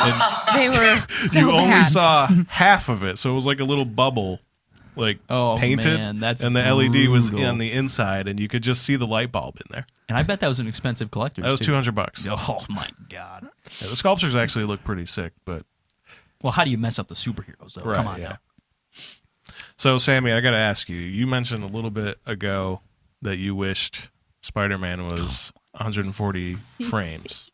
Speaker 2: And
Speaker 3: They were so
Speaker 2: you only
Speaker 3: bad.
Speaker 2: saw half of it, so it was like a little bubble, like
Speaker 4: Oh,
Speaker 2: painted,
Speaker 4: man, that's
Speaker 2: and the LED was
Speaker 4: brutal.
Speaker 2: on the inside, and you could just see the light bulb in there.
Speaker 4: And I bet that was an expensive collector's.
Speaker 2: That was
Speaker 4: too.
Speaker 2: $200.
Speaker 4: Oh my god.
Speaker 2: Yeah, the sculptures actually look pretty sick, but
Speaker 4: Well, how do you mess up the superheroes though?
Speaker 2: right,
Speaker 4: Come on
Speaker 2: yeah.
Speaker 4: now.
Speaker 2: So, Sammy, I got to ask you. You mentioned a little bit ago that you wished Spider-Man was 140 frames.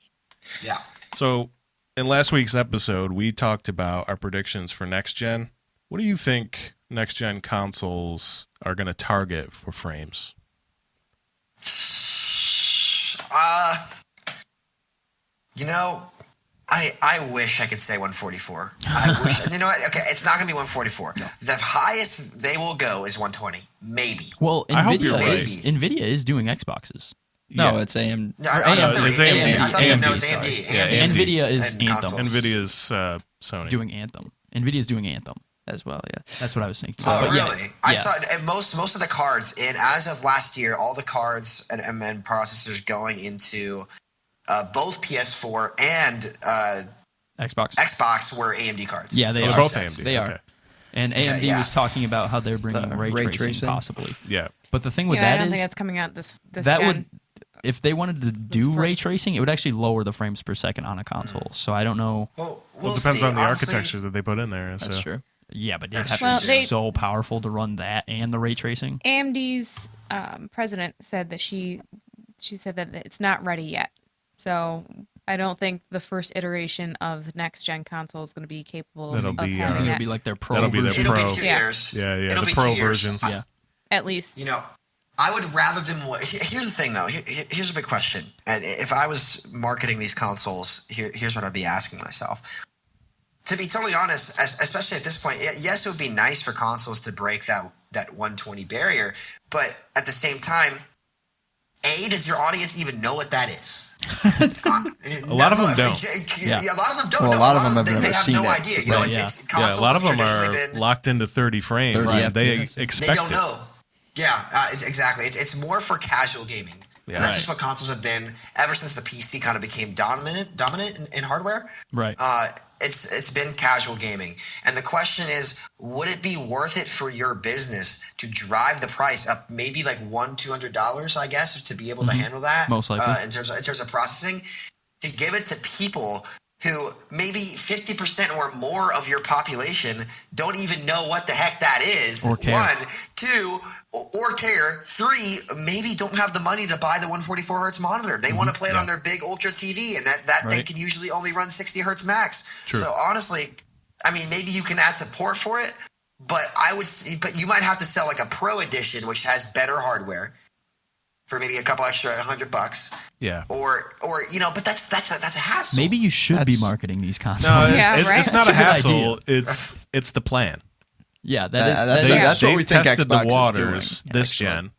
Speaker 6: Yeah.
Speaker 2: So, in last week's episode, we talked about our predictions for next gen. What do you think next gen consoles are going to target for frames?
Speaker 6: You know, I wish I could say 144. I wish. You know what? Okay, it's not going to be 144. The highest they will go is 120, maybe.
Speaker 4: Well,
Speaker 2: I hope you're
Speaker 4: Nvidia is doing Xboxes.
Speaker 5: No,
Speaker 2: Yeah.
Speaker 5: it's AM.
Speaker 6: No, I thought they were
Speaker 2: it's
Speaker 6: AMD.
Speaker 2: AMD.
Speaker 6: I thought that, no, it's
Speaker 2: sorry.
Speaker 6: AMD.
Speaker 2: Yeah,
Speaker 6: AMD.
Speaker 4: Nvidia is
Speaker 6: And
Speaker 4: Anthem.
Speaker 6: consoles.
Speaker 2: NVIDIA's Sony.
Speaker 4: Doing Anthem. Nvidia's doing Anthem.
Speaker 5: As well, yeah.
Speaker 4: That's what I was thinking.
Speaker 6: Oh,
Speaker 4: But yeah,
Speaker 6: really? I
Speaker 4: yeah.
Speaker 6: saw and most of the cards, and as of last year, all the cards and processors going into both PS4 and
Speaker 4: Xbox.
Speaker 6: Xbox were AMD cards.
Speaker 4: Yeah, they
Speaker 2: They're
Speaker 4: are.
Speaker 2: both
Speaker 6: Sets.
Speaker 2: AMD.
Speaker 4: They are.
Speaker 2: Okay.
Speaker 4: And AMD
Speaker 6: yeah.
Speaker 4: was talking about how they're bringing
Speaker 5: The
Speaker 4: ray
Speaker 5: ray
Speaker 4: tracing,
Speaker 5: tracing?
Speaker 4: possibly.
Speaker 2: Yeah.
Speaker 4: But the thing with
Speaker 3: Yeah, I
Speaker 4: that
Speaker 3: don't
Speaker 4: is
Speaker 3: think that's coming out this
Speaker 4: that
Speaker 3: gen.
Speaker 4: would, if they wanted to do
Speaker 3: first.
Speaker 4: ray tracing, it would actually lower the frames per second on a console. So I don't know.
Speaker 6: Well,
Speaker 2: Well, it depends
Speaker 6: see.
Speaker 2: on the
Speaker 6: Honestly,
Speaker 2: architecture that they put in there.
Speaker 5: That's
Speaker 2: so.
Speaker 5: true.
Speaker 4: Yeah, but it'd
Speaker 6: That's
Speaker 4: have
Speaker 6: true,
Speaker 4: to
Speaker 6: too.
Speaker 4: be
Speaker 3: Well,
Speaker 4: so powerful to run that and the ray tracing.
Speaker 3: AMD's president said that she said that it's not ready yet. So I don't think the first iteration of the next gen console is going to be capable
Speaker 2: That'll
Speaker 3: of
Speaker 2: be,
Speaker 4: I
Speaker 3: having
Speaker 4: think it'll
Speaker 3: that.
Speaker 4: be like their pro
Speaker 2: That'll be their
Speaker 4: version.
Speaker 6: It'll be
Speaker 2: Pro.
Speaker 6: 2
Speaker 3: Yeah.
Speaker 6: years.
Speaker 2: Yeah,
Speaker 6: It'll
Speaker 2: the
Speaker 6: be
Speaker 2: Pro
Speaker 6: 2 years.
Speaker 2: versions.
Speaker 4: Yeah.
Speaker 3: At least.
Speaker 6: You know, I would rather them. Here's the thing, though. Here's a big question. And if I was marketing these consoles, here's what I'd be asking myself. To be totally honest, especially at this point, yes, it would be nice for consoles to break that 120 barrier, but at the same time, does your audience even know what that is?
Speaker 2: A lot of them don't.
Speaker 6: Yeah, a lot of them don't
Speaker 5: Well,
Speaker 6: know.
Speaker 5: a lot of them have
Speaker 6: they
Speaker 5: never
Speaker 6: have
Speaker 5: seen
Speaker 6: no
Speaker 5: it.
Speaker 6: idea. You know,
Speaker 4: Right,
Speaker 6: it's
Speaker 2: Yeah, a
Speaker 6: consoles
Speaker 2: lot of
Speaker 6: have
Speaker 2: them are
Speaker 6: traditionally been.
Speaker 2: locked into 30 frames.
Speaker 5: 30
Speaker 2: and they
Speaker 5: FPS.
Speaker 2: expect
Speaker 6: They don't
Speaker 2: it.
Speaker 6: know. Yeah, exactly. It's more for casual gaming.
Speaker 2: Yeah.
Speaker 6: And that's
Speaker 2: Right.
Speaker 6: just what consoles have been ever since the PC kind of became dominant in hardware.
Speaker 4: Right.
Speaker 6: It's been casual gaming, and the question is, would it be worth it for your business to drive the price up, maybe like $200, I guess, to be able to handle that?
Speaker 4: Most likely.
Speaker 6: in terms of processing, to give it to people who maybe 50% or more of your population don't even know what the heck that is.
Speaker 4: Or care.
Speaker 6: 1, 2, or care. 3, maybe don't have the money to buy the 144 hertz monitor. They want to play it on their big ultra TV, and that thing
Speaker 4: Right.
Speaker 6: can usually only run 60 hertz max.
Speaker 2: True.
Speaker 6: So honestly, I mean, maybe you can add support for it, but but you might have to sell like a pro edition, which has better hardware, for maybe a couple extra $100,
Speaker 2: Yeah.
Speaker 6: or but that's a hassle.
Speaker 4: Maybe you should be
Speaker 5: That's-
Speaker 4: marketing these
Speaker 2: No,
Speaker 4: consoles.
Speaker 3: Yeah, right.
Speaker 2: it's not a
Speaker 4: That's a good
Speaker 2: hassle. It's the plan.
Speaker 4: Yeah,
Speaker 5: That's-
Speaker 2: They,
Speaker 5: that's what
Speaker 2: they've
Speaker 5: we think
Speaker 2: tested
Speaker 5: Xbox
Speaker 2: the
Speaker 5: is
Speaker 2: waters
Speaker 5: doing,
Speaker 2: this
Speaker 5: actually.
Speaker 2: gen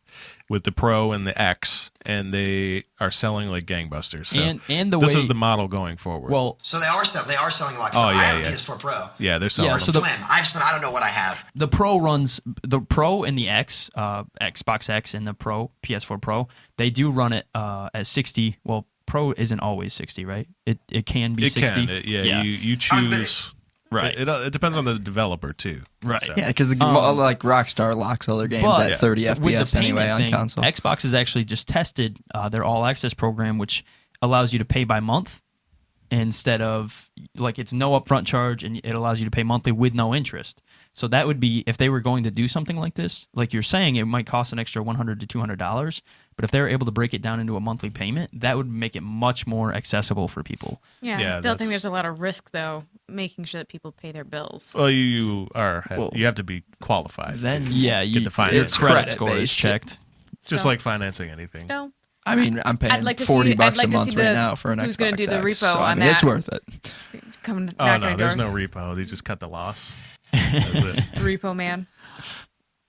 Speaker 2: with the Pro and the X, and they are selling like gangbusters. So
Speaker 4: and the
Speaker 2: this
Speaker 4: way
Speaker 2: is the model going forward.
Speaker 4: well,
Speaker 6: So they are selling a lot.
Speaker 2: Oh,
Speaker 6: So I
Speaker 2: yeah,
Speaker 6: have a
Speaker 2: yeah.
Speaker 6: PS4 Pro.
Speaker 2: yeah, they're selling.
Speaker 4: Yeah,
Speaker 2: them.
Speaker 4: so the-
Speaker 6: Slim. I don't know what I have.
Speaker 4: the Pro runs the Pro and the X, Xbox X and the Pro PS4 Pro. They do run it at 60. Well, Pro isn't always 60, right? It can be
Speaker 2: it
Speaker 4: 60.
Speaker 2: can. You choose.
Speaker 4: Right.
Speaker 2: It depends on the developer too.
Speaker 4: Right.
Speaker 2: So.
Speaker 5: Yeah, because like Rockstar locks all their games
Speaker 4: But
Speaker 5: at 30
Speaker 4: with the
Speaker 5: FPS anyway
Speaker 4: payment
Speaker 5: on
Speaker 4: thing,
Speaker 5: console.
Speaker 4: Xbox has actually just tested their All Access program, which allows you to pay by month instead of like it's no upfront charge, and it allows you to pay monthly with no interest. So that would be if they were going to do something like this, like you're saying, it might cost an extra $100 to $200. But if they were able to break it down into a monthly payment, that would make it much more accessible for people.
Speaker 3: Yeah,
Speaker 2: Yeah,
Speaker 3: I still
Speaker 2: that's-
Speaker 3: think there's a lot of risk though, making sure that people pay their bills.
Speaker 2: Well, you
Speaker 5: Well,
Speaker 2: have to be qualified.
Speaker 5: then
Speaker 4: Yeah, you
Speaker 2: the finance.
Speaker 4: Your credit
Speaker 5: Credit
Speaker 4: score is
Speaker 5: based.
Speaker 4: checked.
Speaker 2: just
Speaker 3: Still-
Speaker 2: like financing anything.
Speaker 3: Still,
Speaker 5: I mean, I'm paying
Speaker 3: I'd like to
Speaker 5: $40
Speaker 3: see- I'd
Speaker 5: bucks
Speaker 3: like
Speaker 5: a
Speaker 3: to
Speaker 5: month
Speaker 3: see
Speaker 5: right
Speaker 3: the-
Speaker 5: now for an
Speaker 3: who's
Speaker 5: Xbox
Speaker 3: gonna do the
Speaker 5: X,
Speaker 3: repo
Speaker 5: so, I
Speaker 3: on
Speaker 5: mean, it's
Speaker 3: that.
Speaker 5: worth it.
Speaker 3: Come
Speaker 2: Oh
Speaker 3: knock on
Speaker 2: no,
Speaker 3: your
Speaker 2: there's
Speaker 3: door.
Speaker 2: no repo. They just cut the loss. That's it.
Speaker 3: Repo man.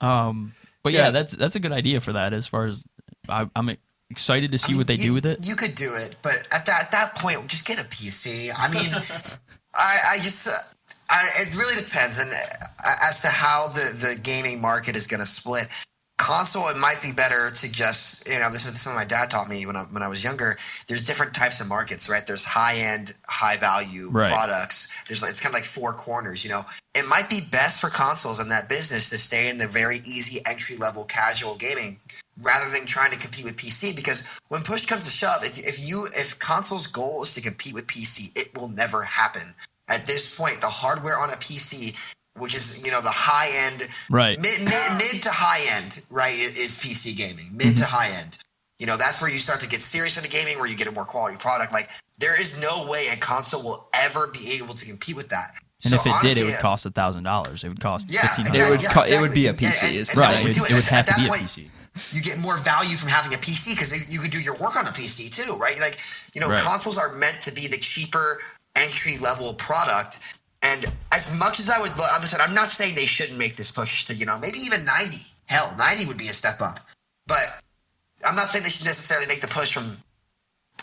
Speaker 4: But
Speaker 2: Yeah.
Speaker 4: yeah, that's a good idea for that. As far as I'm excited to see
Speaker 6: I mean,
Speaker 4: what they do with it.
Speaker 6: You could do it, but at that point, just get a PC. I mean, it really depends, and as to how the gaming market is going to split. Console, it might be better to just, this is something my dad taught me when I was younger. There's different types of markets, right? There's high-end, high-value
Speaker 4: Right.
Speaker 6: products. It's kind of like four corners, It might be best for consoles in that business to stay in the very easy entry-level casual gaming rather than trying to compete with PC, because when push comes to shove, if console's goal is to compete with PC, it will never happen. At this point, the hardware on a PC, which is the high end,
Speaker 4: Right.
Speaker 6: mid to high end, right, is PC gaming. Mid to high end, that's where you start to get serious into gaming, where you get a more quality product. Like, there is no way a console will ever be able to compete with that.
Speaker 4: And
Speaker 6: So
Speaker 4: if it
Speaker 6: honestly,
Speaker 4: did, it would cost $1,000. It would cost
Speaker 6: Yeah,
Speaker 4: $1,500.
Speaker 6: exactly.
Speaker 5: It would be a
Speaker 6: Yeah,
Speaker 5: PC.
Speaker 6: and-
Speaker 5: is
Speaker 6: and
Speaker 5: right.
Speaker 6: no one would do
Speaker 4: It would have
Speaker 6: At
Speaker 4: to be
Speaker 6: that
Speaker 4: a
Speaker 6: point,
Speaker 4: PC.
Speaker 6: you get more value from having a PC because you can do your work on a PC too, right? Like,
Speaker 4: Right.
Speaker 6: consoles are meant to be the cheaper entry level product. And as much as I would, listen, I'm not saying they shouldn't make this push to, maybe even 90. Hell, 90 would be a step up. But I'm not saying they should necessarily make the push from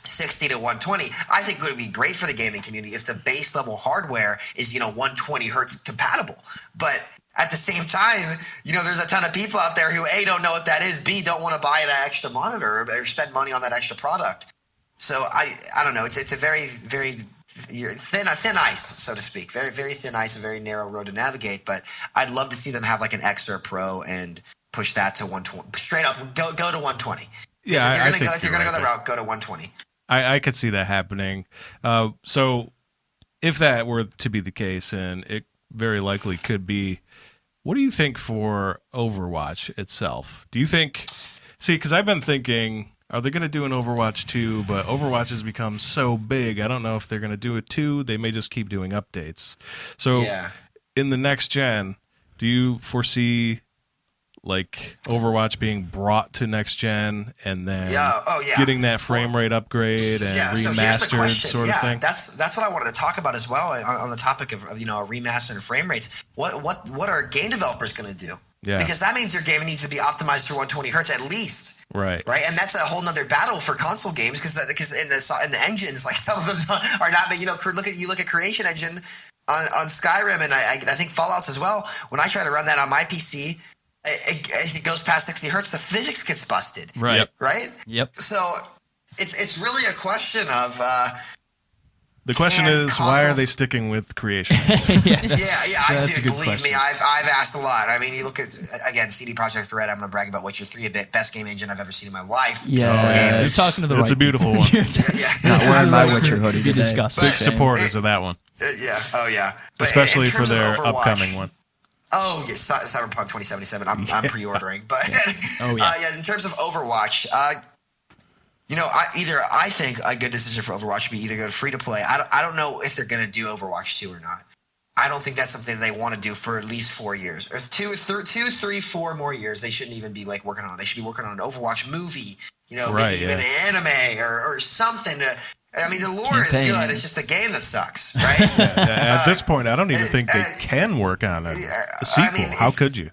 Speaker 6: 60 to 120. I think it would be great for the gaming community if the base level hardware is, 120 hertz compatible. But at the same time, there's a ton of people out there who A, don't know what that is, B, don't want to buy that extra monitor or spend money on that extra product. So I don't know. It's a very, very thin ice, so to speak. Very, very thin ice, a very narrow road to navigate. But I'd love to see them have like an X or a Pro and push that to 120. Straight up, go to 120.
Speaker 2: Yeah,
Speaker 6: if
Speaker 2: I
Speaker 6: you're
Speaker 2: think
Speaker 6: gonna go
Speaker 2: you're
Speaker 6: that
Speaker 2: right
Speaker 6: route, go to 120.
Speaker 2: I could see that happening. So if that were to be the case, and it very likely could be, what do you think for Overwatch itself? Do you think, because I've been thinking, are they going to do an Overwatch 2? But Overwatch has become so big, I don't know if they're going to do it 2. They may just keep doing updates. So in the next gen, do you foresee like Overwatch being brought to next gen and then getting that frame rate upgrade and
Speaker 6: so here's the
Speaker 2: remastered
Speaker 6: question.
Speaker 2: sort of thing?
Speaker 6: That's what I wanted to talk about as well on the topic of remaster and frame rates. What are game developers going to do?
Speaker 2: Yeah.
Speaker 6: Because that means your game needs to be optimized for 120 hertz at least.
Speaker 2: Right.
Speaker 6: And that's a whole nother battle for console games because in the engines, like some of them are not. Look at Creation Engine on Skyrim and I think Fallout's as well. When I try to run that on my PC, it goes past 60 hertz. The physics gets busted.
Speaker 4: Right.
Speaker 2: Yep.
Speaker 6: Right.
Speaker 4: Yep.
Speaker 6: So it's really a question of.
Speaker 2: The question
Speaker 6: And
Speaker 2: is, why are
Speaker 6: consoles-
Speaker 2: they sticking with Creation?
Speaker 6: Yeah, I
Speaker 4: That's a
Speaker 6: do.
Speaker 4: good
Speaker 6: Believe me,
Speaker 4: question.
Speaker 6: I've asked a lot. I mean, you look at again CD Projekt Red. I'm going to brag about what your 3-bit best game engine I've ever seen in my life.
Speaker 5: Yeah.
Speaker 4: You're talking to the
Speaker 2: It's
Speaker 4: right
Speaker 2: a beautiful one.
Speaker 6: Yeah.
Speaker 5: Not wearing my
Speaker 6: Absolutely.
Speaker 5: Witcher hoodie
Speaker 4: Be
Speaker 5: today.
Speaker 4: disgusting.
Speaker 2: Big
Speaker 6: But-
Speaker 2: supporters of that one,
Speaker 6: Yeah. Oh yeah. But
Speaker 2: especially
Speaker 6: in
Speaker 2: for
Speaker 6: terms of
Speaker 2: their
Speaker 6: Overwatch-
Speaker 2: upcoming one.
Speaker 6: Oh yes, Cyberpunk 2077. I'm pre-ordering, but
Speaker 4: Oh, yeah.
Speaker 6: in terms of Overwatch, I think a good decision for Overwatch would be either go to free to play. I don't know if they're going to do Overwatch 2 or not. I don't think that's something they want to do for at least 4 years or 2, 3, 4 more years. They shouldn't even be like working on it. They should be working on an Overwatch movie,
Speaker 2: Right,
Speaker 6: maybe even an anime or something. I mean, the lore is
Speaker 5: Campaign.
Speaker 6: good. It's just the game that sucks, right?
Speaker 2: At this point, I don't even think they can work on a sequel. How could you?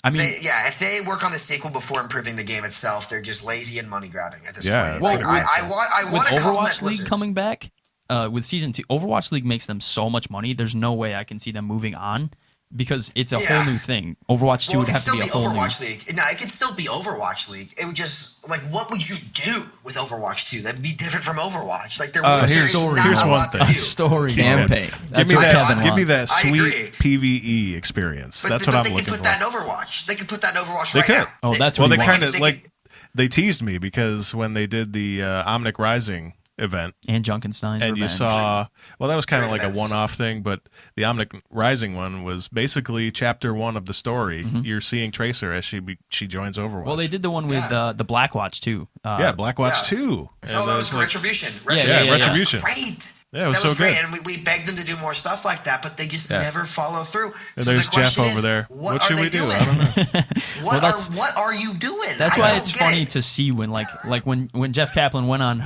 Speaker 4: I mean,
Speaker 6: If they work on the sequel before improving the game itself, they're just lazy and money grabbing at this
Speaker 2: Yeah.
Speaker 6: point.
Speaker 2: Well,
Speaker 6: Like, I
Speaker 4: with
Speaker 6: want to
Speaker 4: Overwatch
Speaker 6: compliment
Speaker 4: League
Speaker 6: Blizzard.
Speaker 4: coming back with season 2, Overwatch League makes them so much money. There's no way I can see them moving on because it's a whole new thing. Overwatch 2
Speaker 6: Well,
Speaker 4: would
Speaker 6: it could
Speaker 4: have to
Speaker 6: still
Speaker 4: be
Speaker 6: be
Speaker 4: a whole
Speaker 6: Overwatch
Speaker 4: new.
Speaker 6: League. No, it could still be Overwatch League. It would just what would you do with Overwatch 2? That'd be different from Overwatch. Like there
Speaker 2: here's
Speaker 6: is not
Speaker 2: here's
Speaker 6: a
Speaker 2: one
Speaker 6: lot to
Speaker 2: thing.
Speaker 6: do.
Speaker 4: Story
Speaker 5: Campaign.
Speaker 2: Give me
Speaker 6: what
Speaker 2: that.
Speaker 6: Kevin
Speaker 2: Give me that
Speaker 6: I
Speaker 2: sweet
Speaker 6: agree.
Speaker 2: PVE experience.
Speaker 6: But,
Speaker 2: That's
Speaker 6: but
Speaker 2: what
Speaker 6: they
Speaker 2: I'm
Speaker 6: could
Speaker 2: looking
Speaker 6: put that
Speaker 2: for.
Speaker 6: in Overwatch. They could put that in Overwatch
Speaker 2: They
Speaker 6: right
Speaker 2: could.
Speaker 6: now.
Speaker 4: Oh, that's
Speaker 2: Well,
Speaker 4: what
Speaker 2: they
Speaker 4: you
Speaker 2: kind
Speaker 4: want.
Speaker 2: of like they teased me because when they did the Omnic Rising event,
Speaker 4: And Junkenstein's
Speaker 2: and you
Speaker 4: Revenge.
Speaker 2: saw, well, that was kind of
Speaker 6: Great
Speaker 2: like a
Speaker 6: events.
Speaker 2: one-off thing, but the Omnic Rising one was basically chapter 1 of the story. You're seeing Tracer as she joins Overwatch.
Speaker 4: Well, they did the one with
Speaker 6: Yeah.
Speaker 4: the Blackwatch too.
Speaker 2: Blackwatch
Speaker 6: Yeah.
Speaker 2: 2. And
Speaker 6: Oh, that was
Speaker 2: like-
Speaker 6: Retribution.
Speaker 4: Yeah,
Speaker 2: Retribution.
Speaker 6: Great.
Speaker 2: Yeah, it was
Speaker 6: that was
Speaker 2: so
Speaker 6: great,
Speaker 2: good.
Speaker 6: and we begged them to do more stuff like that, but they just never follow through.
Speaker 2: And
Speaker 6: so
Speaker 2: there's
Speaker 6: the question
Speaker 2: Jeff over
Speaker 6: is,
Speaker 2: there. What
Speaker 6: are
Speaker 2: should
Speaker 6: they
Speaker 2: we do?
Speaker 6: doing?
Speaker 2: I don't know.
Speaker 6: What are you doing?
Speaker 4: That's
Speaker 6: I
Speaker 4: why
Speaker 6: don't
Speaker 4: it's
Speaker 6: get
Speaker 4: funny
Speaker 6: it.
Speaker 4: to see when when Jeff Kaplan went on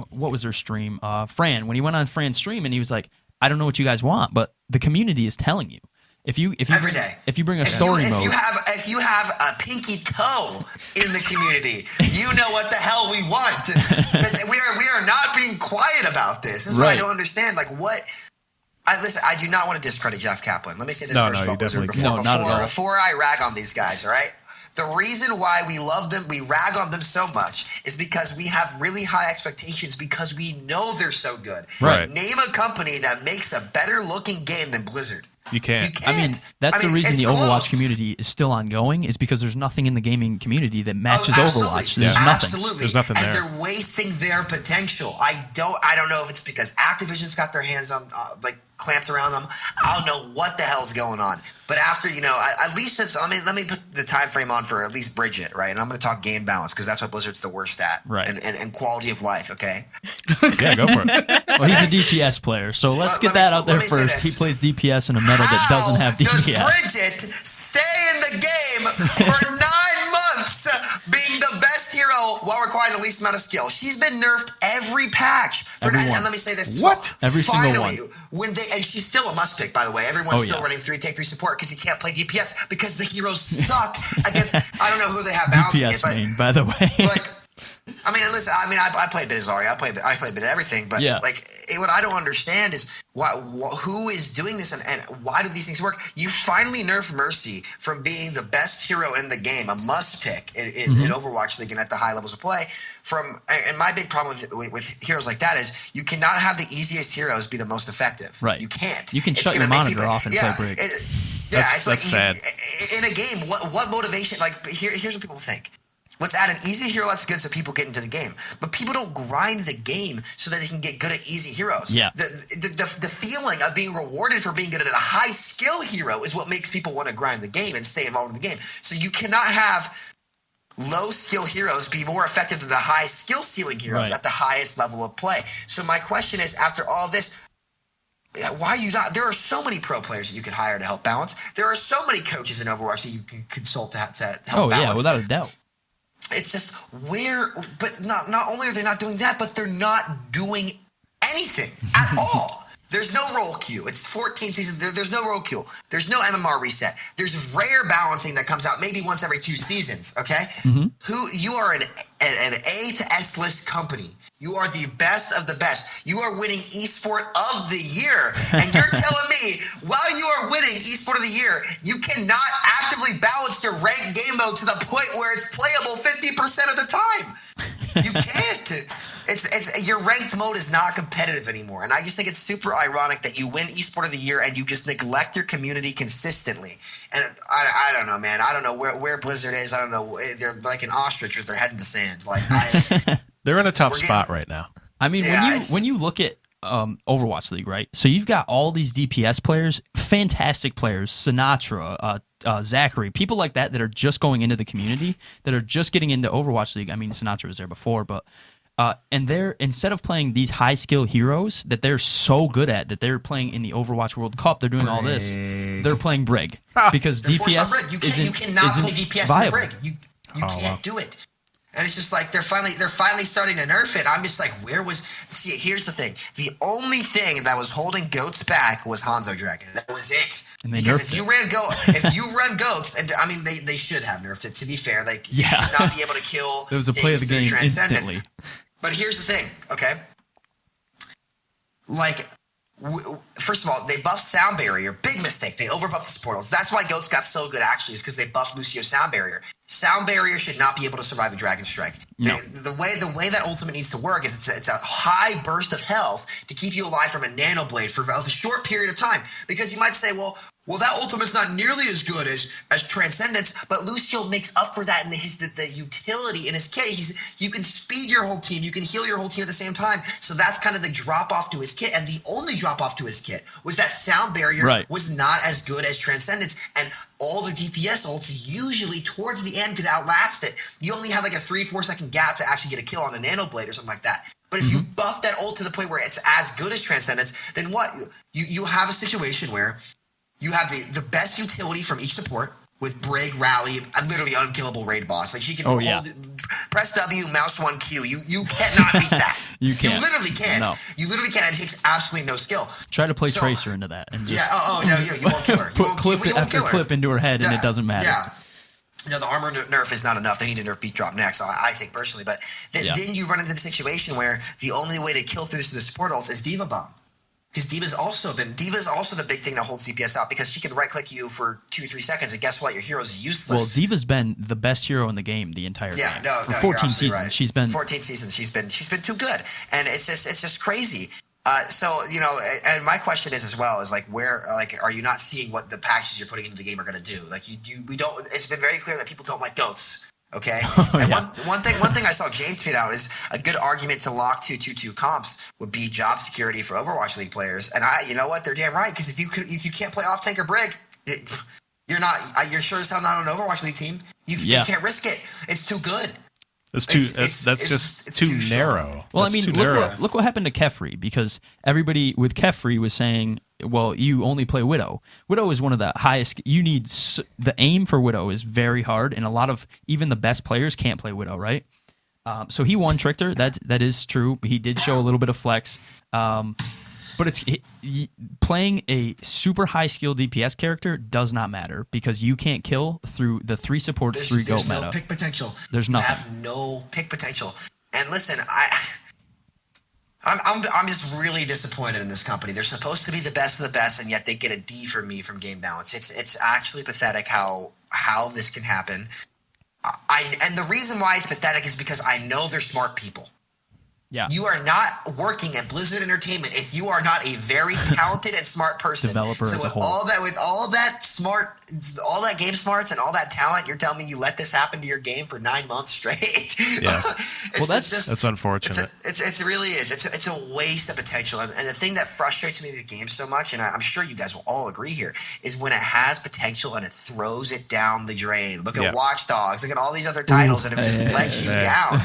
Speaker 4: what was their stream? Fran, when he went on Fran's stream and he was like, I don't know what you guys want, but the community is telling you. If you
Speaker 6: Every
Speaker 4: bring,
Speaker 6: day.
Speaker 4: if you bring a
Speaker 6: If
Speaker 4: story
Speaker 6: you,
Speaker 4: mode,
Speaker 6: if you have a pinky toe in the community, you know what the hell we want. We are not being quiet about this. This is what I
Speaker 4: Right.
Speaker 6: don't understand. Like what? Listen, I do not want to discredit Jeff Kaplan. Let me say this
Speaker 2: No,
Speaker 6: first
Speaker 2: no, you
Speaker 6: about Blizzard
Speaker 2: definitely
Speaker 4: can't. No, not at all.
Speaker 6: before I rag on these guys. All right. The reason why we love them, we rag on them so much, is because we have really high expectations because we know they're so good.
Speaker 2: Right.
Speaker 6: Name a company that makes a better looking game than Blizzard.
Speaker 2: You can't.
Speaker 6: You can't.
Speaker 4: I mean, that's the reason
Speaker 6: it's
Speaker 4: the Overwatch
Speaker 6: close.
Speaker 4: community is still ongoing is because there's nothing in the gaming community that matches
Speaker 6: absolutely.
Speaker 4: Overwatch. There's
Speaker 2: Yeah.
Speaker 4: nothing.
Speaker 6: Absolutely.
Speaker 2: There's nothing
Speaker 6: and
Speaker 2: there.
Speaker 6: they're wasting their potential. I don't know if it's because Activision's got their hands on clamped around them. I don't know what the hell's going on. But after, at least let me put the time frame on for at least Bridget, right? And I'm going to talk game balance because that's what Blizzard's the worst at.
Speaker 4: Right.
Speaker 6: And quality of life, okay?
Speaker 2: Yeah, go for it.
Speaker 4: Well, he's a DPS player, so let's
Speaker 6: Let
Speaker 4: get
Speaker 6: me-
Speaker 4: that out there
Speaker 6: let me say
Speaker 4: first. He
Speaker 6: this.
Speaker 4: plays DPS in a meta that doesn't have
Speaker 6: Does
Speaker 4: DPS.
Speaker 6: Bridget stay in the game for 9 months being the best hero while requiring the least amount of skill? She's been nerfed every patch.
Speaker 4: Every one.
Speaker 6: And let me say this.
Speaker 2: What?
Speaker 4: Every single
Speaker 6: Finally,
Speaker 4: one.
Speaker 6: and she's still a must pick, by the way. Everyone's
Speaker 4: Oh,
Speaker 6: still
Speaker 4: yeah.
Speaker 6: running 3-3 support because you can't play DPS because the heroes suck against, I don't know who they have balancing it,
Speaker 4: DPS
Speaker 6: but
Speaker 4: main, by the way.
Speaker 6: listen. I play a bit of Zarya. I play a bit of everything. But
Speaker 4: Yeah.
Speaker 6: what I don't understand is who is doing this and why do these things work? You finally nerf Mercy from being the best hero in the game, a must pick in Overwatch League and at the high levels of play. And my big problem with heroes like that is you cannot have the easiest heroes be the most effective.
Speaker 4: Right.
Speaker 6: You can't.
Speaker 4: You can
Speaker 6: It's
Speaker 4: shut your
Speaker 6: gonna make
Speaker 4: monitor off and play Brig.
Speaker 6: It's like
Speaker 2: That's sad.
Speaker 6: in a game. What motivation? Here's what people think. Let's add an easy hero that's good so people get into the game. But people don't grind the game so that they can get good at easy heroes.
Speaker 4: Yeah.
Speaker 6: The feeling of being rewarded for being good at a high skill hero is what makes people want to grind the game and stay involved in the game. So you cannot have low skill heroes be more effective than the high skill ceiling heroes
Speaker 4: Right.
Speaker 6: at the highest level of play. So my question is, after all this, why are you not? There are so many pro players that you could hire to help balance. There are so many coaches in Overwatch that you can consult to help
Speaker 4: Oh,
Speaker 6: balance.
Speaker 4: yeah, without a doubt.
Speaker 6: It's just but not only are they not doing that, but they're not doing anything at all. There's no role queue. It's 14 seasons. There's no role queue. There's no MMR reset. There's rare balancing that comes out maybe once every 2 seasons. Okay, you are an A to S list company. You are the best of the best. You are winning Esport of the Year, and you're telling me while you are winning Esport of the Year, you cannot actively balance your ranked game mode to the point where it's playable 50% of the time. You can't. It's your ranked mode is not competitive anymore, and I just think it's super ironic that you win Esport of the Year and you just neglect your community consistently. And I don't know, man. I don't know where Blizzard is. I don't know. They're like an ostrich with their head in the sand.
Speaker 2: They're in a tough
Speaker 6: We're
Speaker 2: spot right now.
Speaker 4: I mean,
Speaker 6: Yeah,
Speaker 4: when you look at Overwatch League, right? So you've got all these DPS players, fantastic players, Sinatra, Zachary, people like that are just going into the community, that are just getting into Overwatch League. I mean, Sinatra was there before, but and they're, instead of playing these high skill heroes that they're so good at, that they're playing in the Overwatch World Cup, they're doing all this. They're playing Brig because
Speaker 6: They're forced on
Speaker 4: DPS
Speaker 6: Brig. You
Speaker 4: isn't,
Speaker 6: cannot play
Speaker 4: isn't
Speaker 6: DPS
Speaker 4: viable.
Speaker 6: in Brig. You can't do it. And it's just like they're finally starting to nerf it. I'm just like, here's the thing. The only thing that was holding goats back was Hanzo Dragon. That was it.
Speaker 4: And they
Speaker 6: because
Speaker 4: nerfed
Speaker 6: if you run goats, and I mean they should have nerfed it, to be fair. You should not be able to kill
Speaker 4: It was a play of the game
Speaker 6: things through transcendence.
Speaker 4: instantly.
Speaker 6: But here's the thing, okay? First of all, they buffed Sound Barrier. Big mistake. They overbuffed the portals. That's why Goats got so good, actually, is because they buffed Lucio's Sound Barrier. Sound Barrier should not be able to survive a Dragon Strike.
Speaker 4: No.
Speaker 6: The way that ultimate needs to work is it's a high burst of health to keep you alive from a Nano Blade for a short period of time. Because you might say, well, that ultimate's not nearly as good as Transcendence, but Lucio makes up for that in the utility in his kit. You can speed your whole team, you can heal your whole team at the same time. So that's kind of the drop off to his kit. And the only drop off to his kit was that Sound Barrier was not as good as Transcendence. And all the DPS ults usually towards the end could outlast it. You only have like a 3-4 second gap to actually get a kill on a Nano Blade or something like that. But if you buff that ult to the point where it's as good as Transcendence, then what? You have a situation where you have the best utility from each support with Brig, Rally, a literally unkillable raid boss. Like she can press W, mouse 1Q. You cannot beat that.
Speaker 4: You can't.
Speaker 6: You literally can't.
Speaker 4: No.
Speaker 6: You literally can't. It takes absolutely no skill.
Speaker 4: Try to play Tracer into that. And just
Speaker 6: no, you won't kill her.
Speaker 4: put clip after clip into her head, and it doesn't matter.
Speaker 6: Yeah. The armor nerf is not enough. They need to nerf beat drop next, I think, personally. But then you run into the situation where the only way to kill through the support ults is Diva Bomb. Because Diva's also the big thing that holds DPS out, because she can right-click you for 2-3 seconds, and guess what? Your hero's useless.
Speaker 4: Well, Diva's been the best hero in the game the entire game. For 14 seasons,
Speaker 6: right.
Speaker 4: she's been
Speaker 6: 14 seasons. She's been too good, and it's just crazy. So and my question is as well is like, where are you not seeing what the patches you're putting into the game are going to do? Like we don't. It's been very clear that people don't like goats. Okay, and one thing I saw James tweet out is a good argument to lock 2-2-2 comps would be job security for Overwatch League players, and you know what, they're damn right, because if you can't play off tank or Brig, you're sure as hell not on an Overwatch League team. You can't risk it. It's too good.
Speaker 2: That's just too narrow.
Speaker 4: Well,
Speaker 2: that's
Speaker 4: look what happened to Kefri, because everybody with Kefri was saying, well, you only play Widow. Widow is one of the highest. You need the aim for Widow is very hard, and a lot of even the best players can't play Widow, right? So he one-tricked her. That is true. He did show a little bit of flex. But playing a super high skill DPS character does not matter, because you can't kill through the 3 supports, 3 goat meta.
Speaker 6: There's no pick potential.
Speaker 4: There's nothing.
Speaker 6: You have no pick potential. And listen, I'm just really disappointed in this company. They're supposed to be the best of the best, and yet they get a D from me from game balance. It's actually pathetic how this can happen. And the reason why it's pathetic is because I know they're smart people.
Speaker 4: Yeah.
Speaker 6: You are not working at Blizzard Entertainment if you are not a very talented and smart person.
Speaker 4: Developer
Speaker 6: so
Speaker 4: as
Speaker 6: with
Speaker 4: a whole.
Speaker 6: all that game smarts and all that talent, you're telling me you let this happen to your game for 9 months straight?
Speaker 2: Yeah.
Speaker 6: That's
Speaker 2: unfortunate.
Speaker 6: It really is. It's a waste of potential. And the thing that frustrates me with the game so much, and I'm sure you guys will all agree here, is when it has potential and it throws it down the drain. Look at Watch Dogs. Look at all these other titles that have just let you down.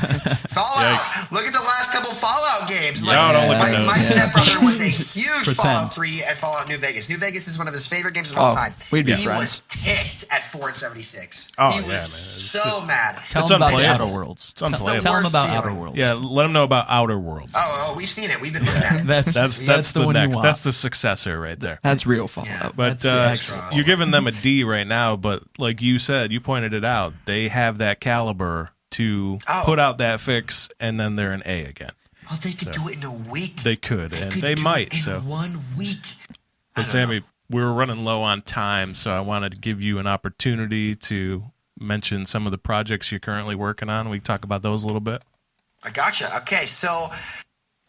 Speaker 6: Fallout. Look at the last couple Fallout games. My stepbrother was a huge Fallout 3 and Fallout New Vegas. New Vegas is one of his favorite games of all time.
Speaker 5: We'd be
Speaker 6: he
Speaker 5: friends.
Speaker 6: was ticked at 476.
Speaker 2: Oh,
Speaker 6: he was so mad.
Speaker 4: Tell him about the
Speaker 2: unplayable.
Speaker 4: Outer Worlds.
Speaker 2: It's unplayable.
Speaker 4: Tell him about
Speaker 6: feeling.
Speaker 4: Outer Worlds.
Speaker 2: Yeah, let them know about Outer Worlds.
Speaker 6: Oh, we've seen it. We've been looking at it.
Speaker 2: That's
Speaker 4: the
Speaker 2: the
Speaker 4: one you
Speaker 2: next.
Speaker 4: want.
Speaker 2: That's the successor right there.
Speaker 5: That's real Fallout.
Speaker 6: Yeah.
Speaker 2: But
Speaker 4: That's
Speaker 2: you're giving them a D right now. But like you said, you pointed it out. They have that caliber to put out that fix, and then they're an A again.
Speaker 6: Oh, they could do it in a week.
Speaker 2: They could, and they
Speaker 6: do
Speaker 2: might.
Speaker 6: it in
Speaker 2: So
Speaker 6: 1 week.
Speaker 2: But Sammy, we were running low on time, so I wanted to give you an opportunity to mention some of the projects you're currently working on. We can talk about those a little bit.
Speaker 6: I gotcha. Okay, so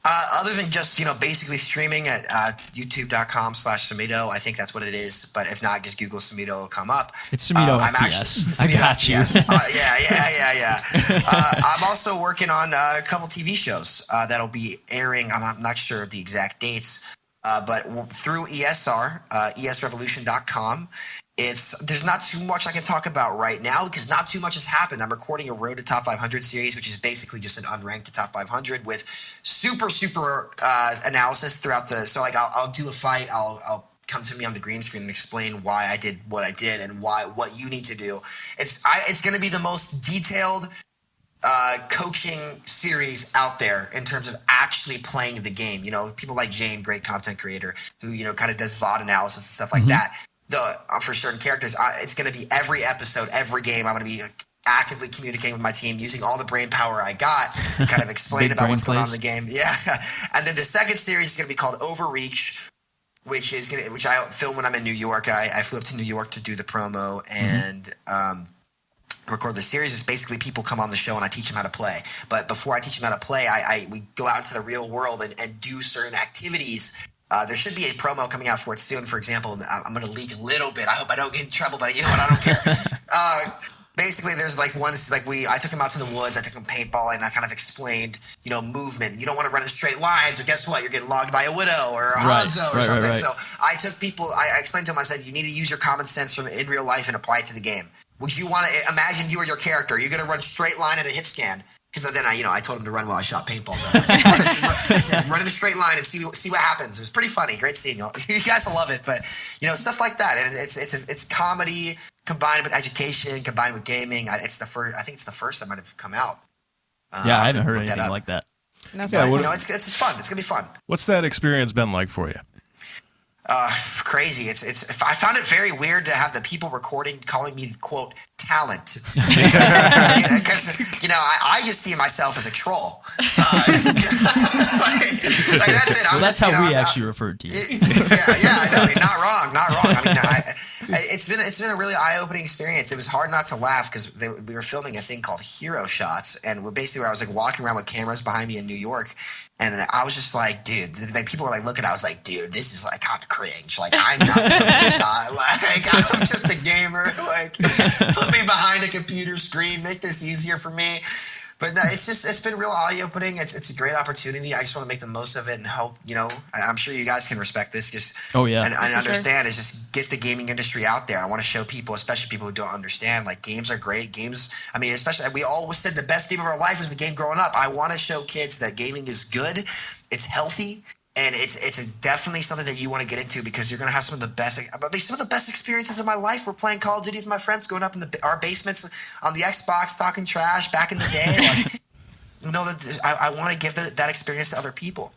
Speaker 6: other than just basically streaming at youtube.com/SAMITO, I think that's what it is. But if not, just Google SAMITO, it'll come up.
Speaker 4: It's SAMITO FPS. I got you.
Speaker 6: Yeah. I'm also working on a couple TV shows that'll be airing. I'm not sure of the exact dates, but through ESR, esrevolution.com. There's not too much I can talk about right now because not too much has happened. I'm recording a Road to Top 500 series, which is basically just an unranked to Top 500 with super analysis throughout so I'll do a fight. I'll come to me on the green screen and explain why I did what I did and what you need to do. It's going to be the most detailed coaching series out there in terms of actually playing the game. People like Jane, great content creator, who kind of does VOD analysis and stuff like that. For certain characters, it's going to be every episode, every game. I'm going to be actively communicating with my team using all the brain power I got to kind of explain about what's going on in the game. Yeah, and then the second series is going to be called Overreach, which I film when I'm in New York. I flew up to New York to do the promo and record the series. Is basically people come on the show and I teach them how to play. But before I teach them how to play, we go out into the real world and do certain activities. There should be a promo coming out for it soon. For example, I'm going to leak a little bit. I hope I don't get in trouble, but you know what? I don't care. Basically, there's I took him out to the woods. I took him paintballing, and I kind of explained, movement. You don't want to run in straight lines, or guess what? You're getting logged by a Widow or a Hanzo or something. Right. So I took people. I explained to them. I said, you need to use your common sense from in real life and apply it to the game. Would you want to imagine you or your character? You're going to run straight line at a hit scan. Because then I told him to run while I shot paintballs at him. I said, run in a straight line and see what happens. It was pretty funny. Great seeing you. You guys will love it. But, stuff like that. And it's comedy combined with education, combined with gaming. I think it's the first that might have come out.
Speaker 4: Yeah, I haven't heard anything like that.
Speaker 3: That's
Speaker 6: But,
Speaker 3: awesome.
Speaker 6: it's fun. It's going to be fun.
Speaker 2: What's that experience been like for you?
Speaker 6: Crazy. I found it very weird to have the people recording calling me, quote, talent. Because I just see myself as a troll. Like, that's it.
Speaker 4: Well, that's how we actually referred to you.
Speaker 6: Yeah, no, not wrong. I mean, it's been a really eye-opening experience. It was hard not to laugh because we were filming a thing called Hero Shots, and basically where I was like walking around with cameras behind me in New York, and I was just like, dude, like people were like looking. I was like, dude, this is like kind of cringe. Like I'm not some shot. Like I'm just a gamer. Like put me behind a computer screen. Make this easier for me. But no, it's been real eye-opening. It's a great opportunity. I just want to make the most of it and hope, I'm sure you guys can respect this. Just and understand is just get the gaming industry out there. I want to show people, especially people who don't understand, like games are great. Games, I mean, especially we always said the best game of our life was the game growing up. I want to show kids that gaming is good. It's healthy. And it's definitely something that you want to get into because you're going to have some of the best experiences of my life. We're playing Call of Duty with my friends, going up in our basements on the Xbox, talking trash back in the day. Like, I want to give that experience to other people.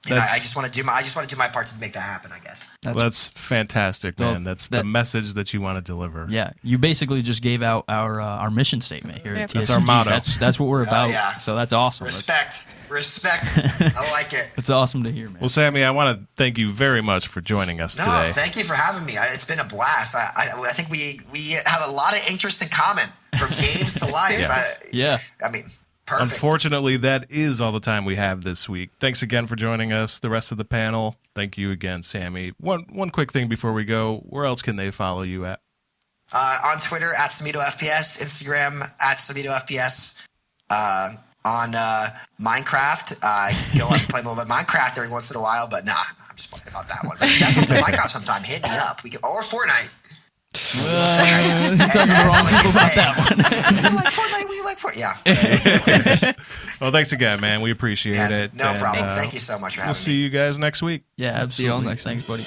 Speaker 6: And I just want to do my part to make that happen, I guess.
Speaker 2: That's fantastic, man. That's the message that you want to deliver.
Speaker 4: Yeah, you basically just gave out our mission statement here at TSGG.
Speaker 2: That's our motto.
Speaker 4: That's what we're about.
Speaker 6: Yeah.
Speaker 4: So that's awesome.
Speaker 6: Respect. I like it.
Speaker 4: It's awesome to hear, man.
Speaker 2: Well, Sammy, I want to thank you very much for joining us today.
Speaker 6: Thank you for having me. It's been a blast. I think we have a lot of interest in common, from games to life.
Speaker 4: Yeah.
Speaker 6: I mean, perfect.
Speaker 2: Unfortunately, that is all the time we have this week. Thanks again for joining us. The rest of the panel, thank you again, Sammy. One quick thing before we go. Where else can they follow you at?
Speaker 6: On Twitter, at SAMITO FPS. Instagram, at SAMITO FPS. On Minecraft, I can go and play a little bit of Minecraft every once in a while, but nah, I'm just playing about that one. But if you guys want to play Minecraft sometime, hit me up. Or Fortnite. We like Fortnite. Yeah.
Speaker 2: Well, thanks again, man. We appreciate it.
Speaker 6: No problem. Thank you so much for having me.
Speaker 2: We'll see you guys next week.
Speaker 4: Yeah,
Speaker 5: See you all
Speaker 4: absolutely.
Speaker 5: next
Speaker 4: Thanks, buddy.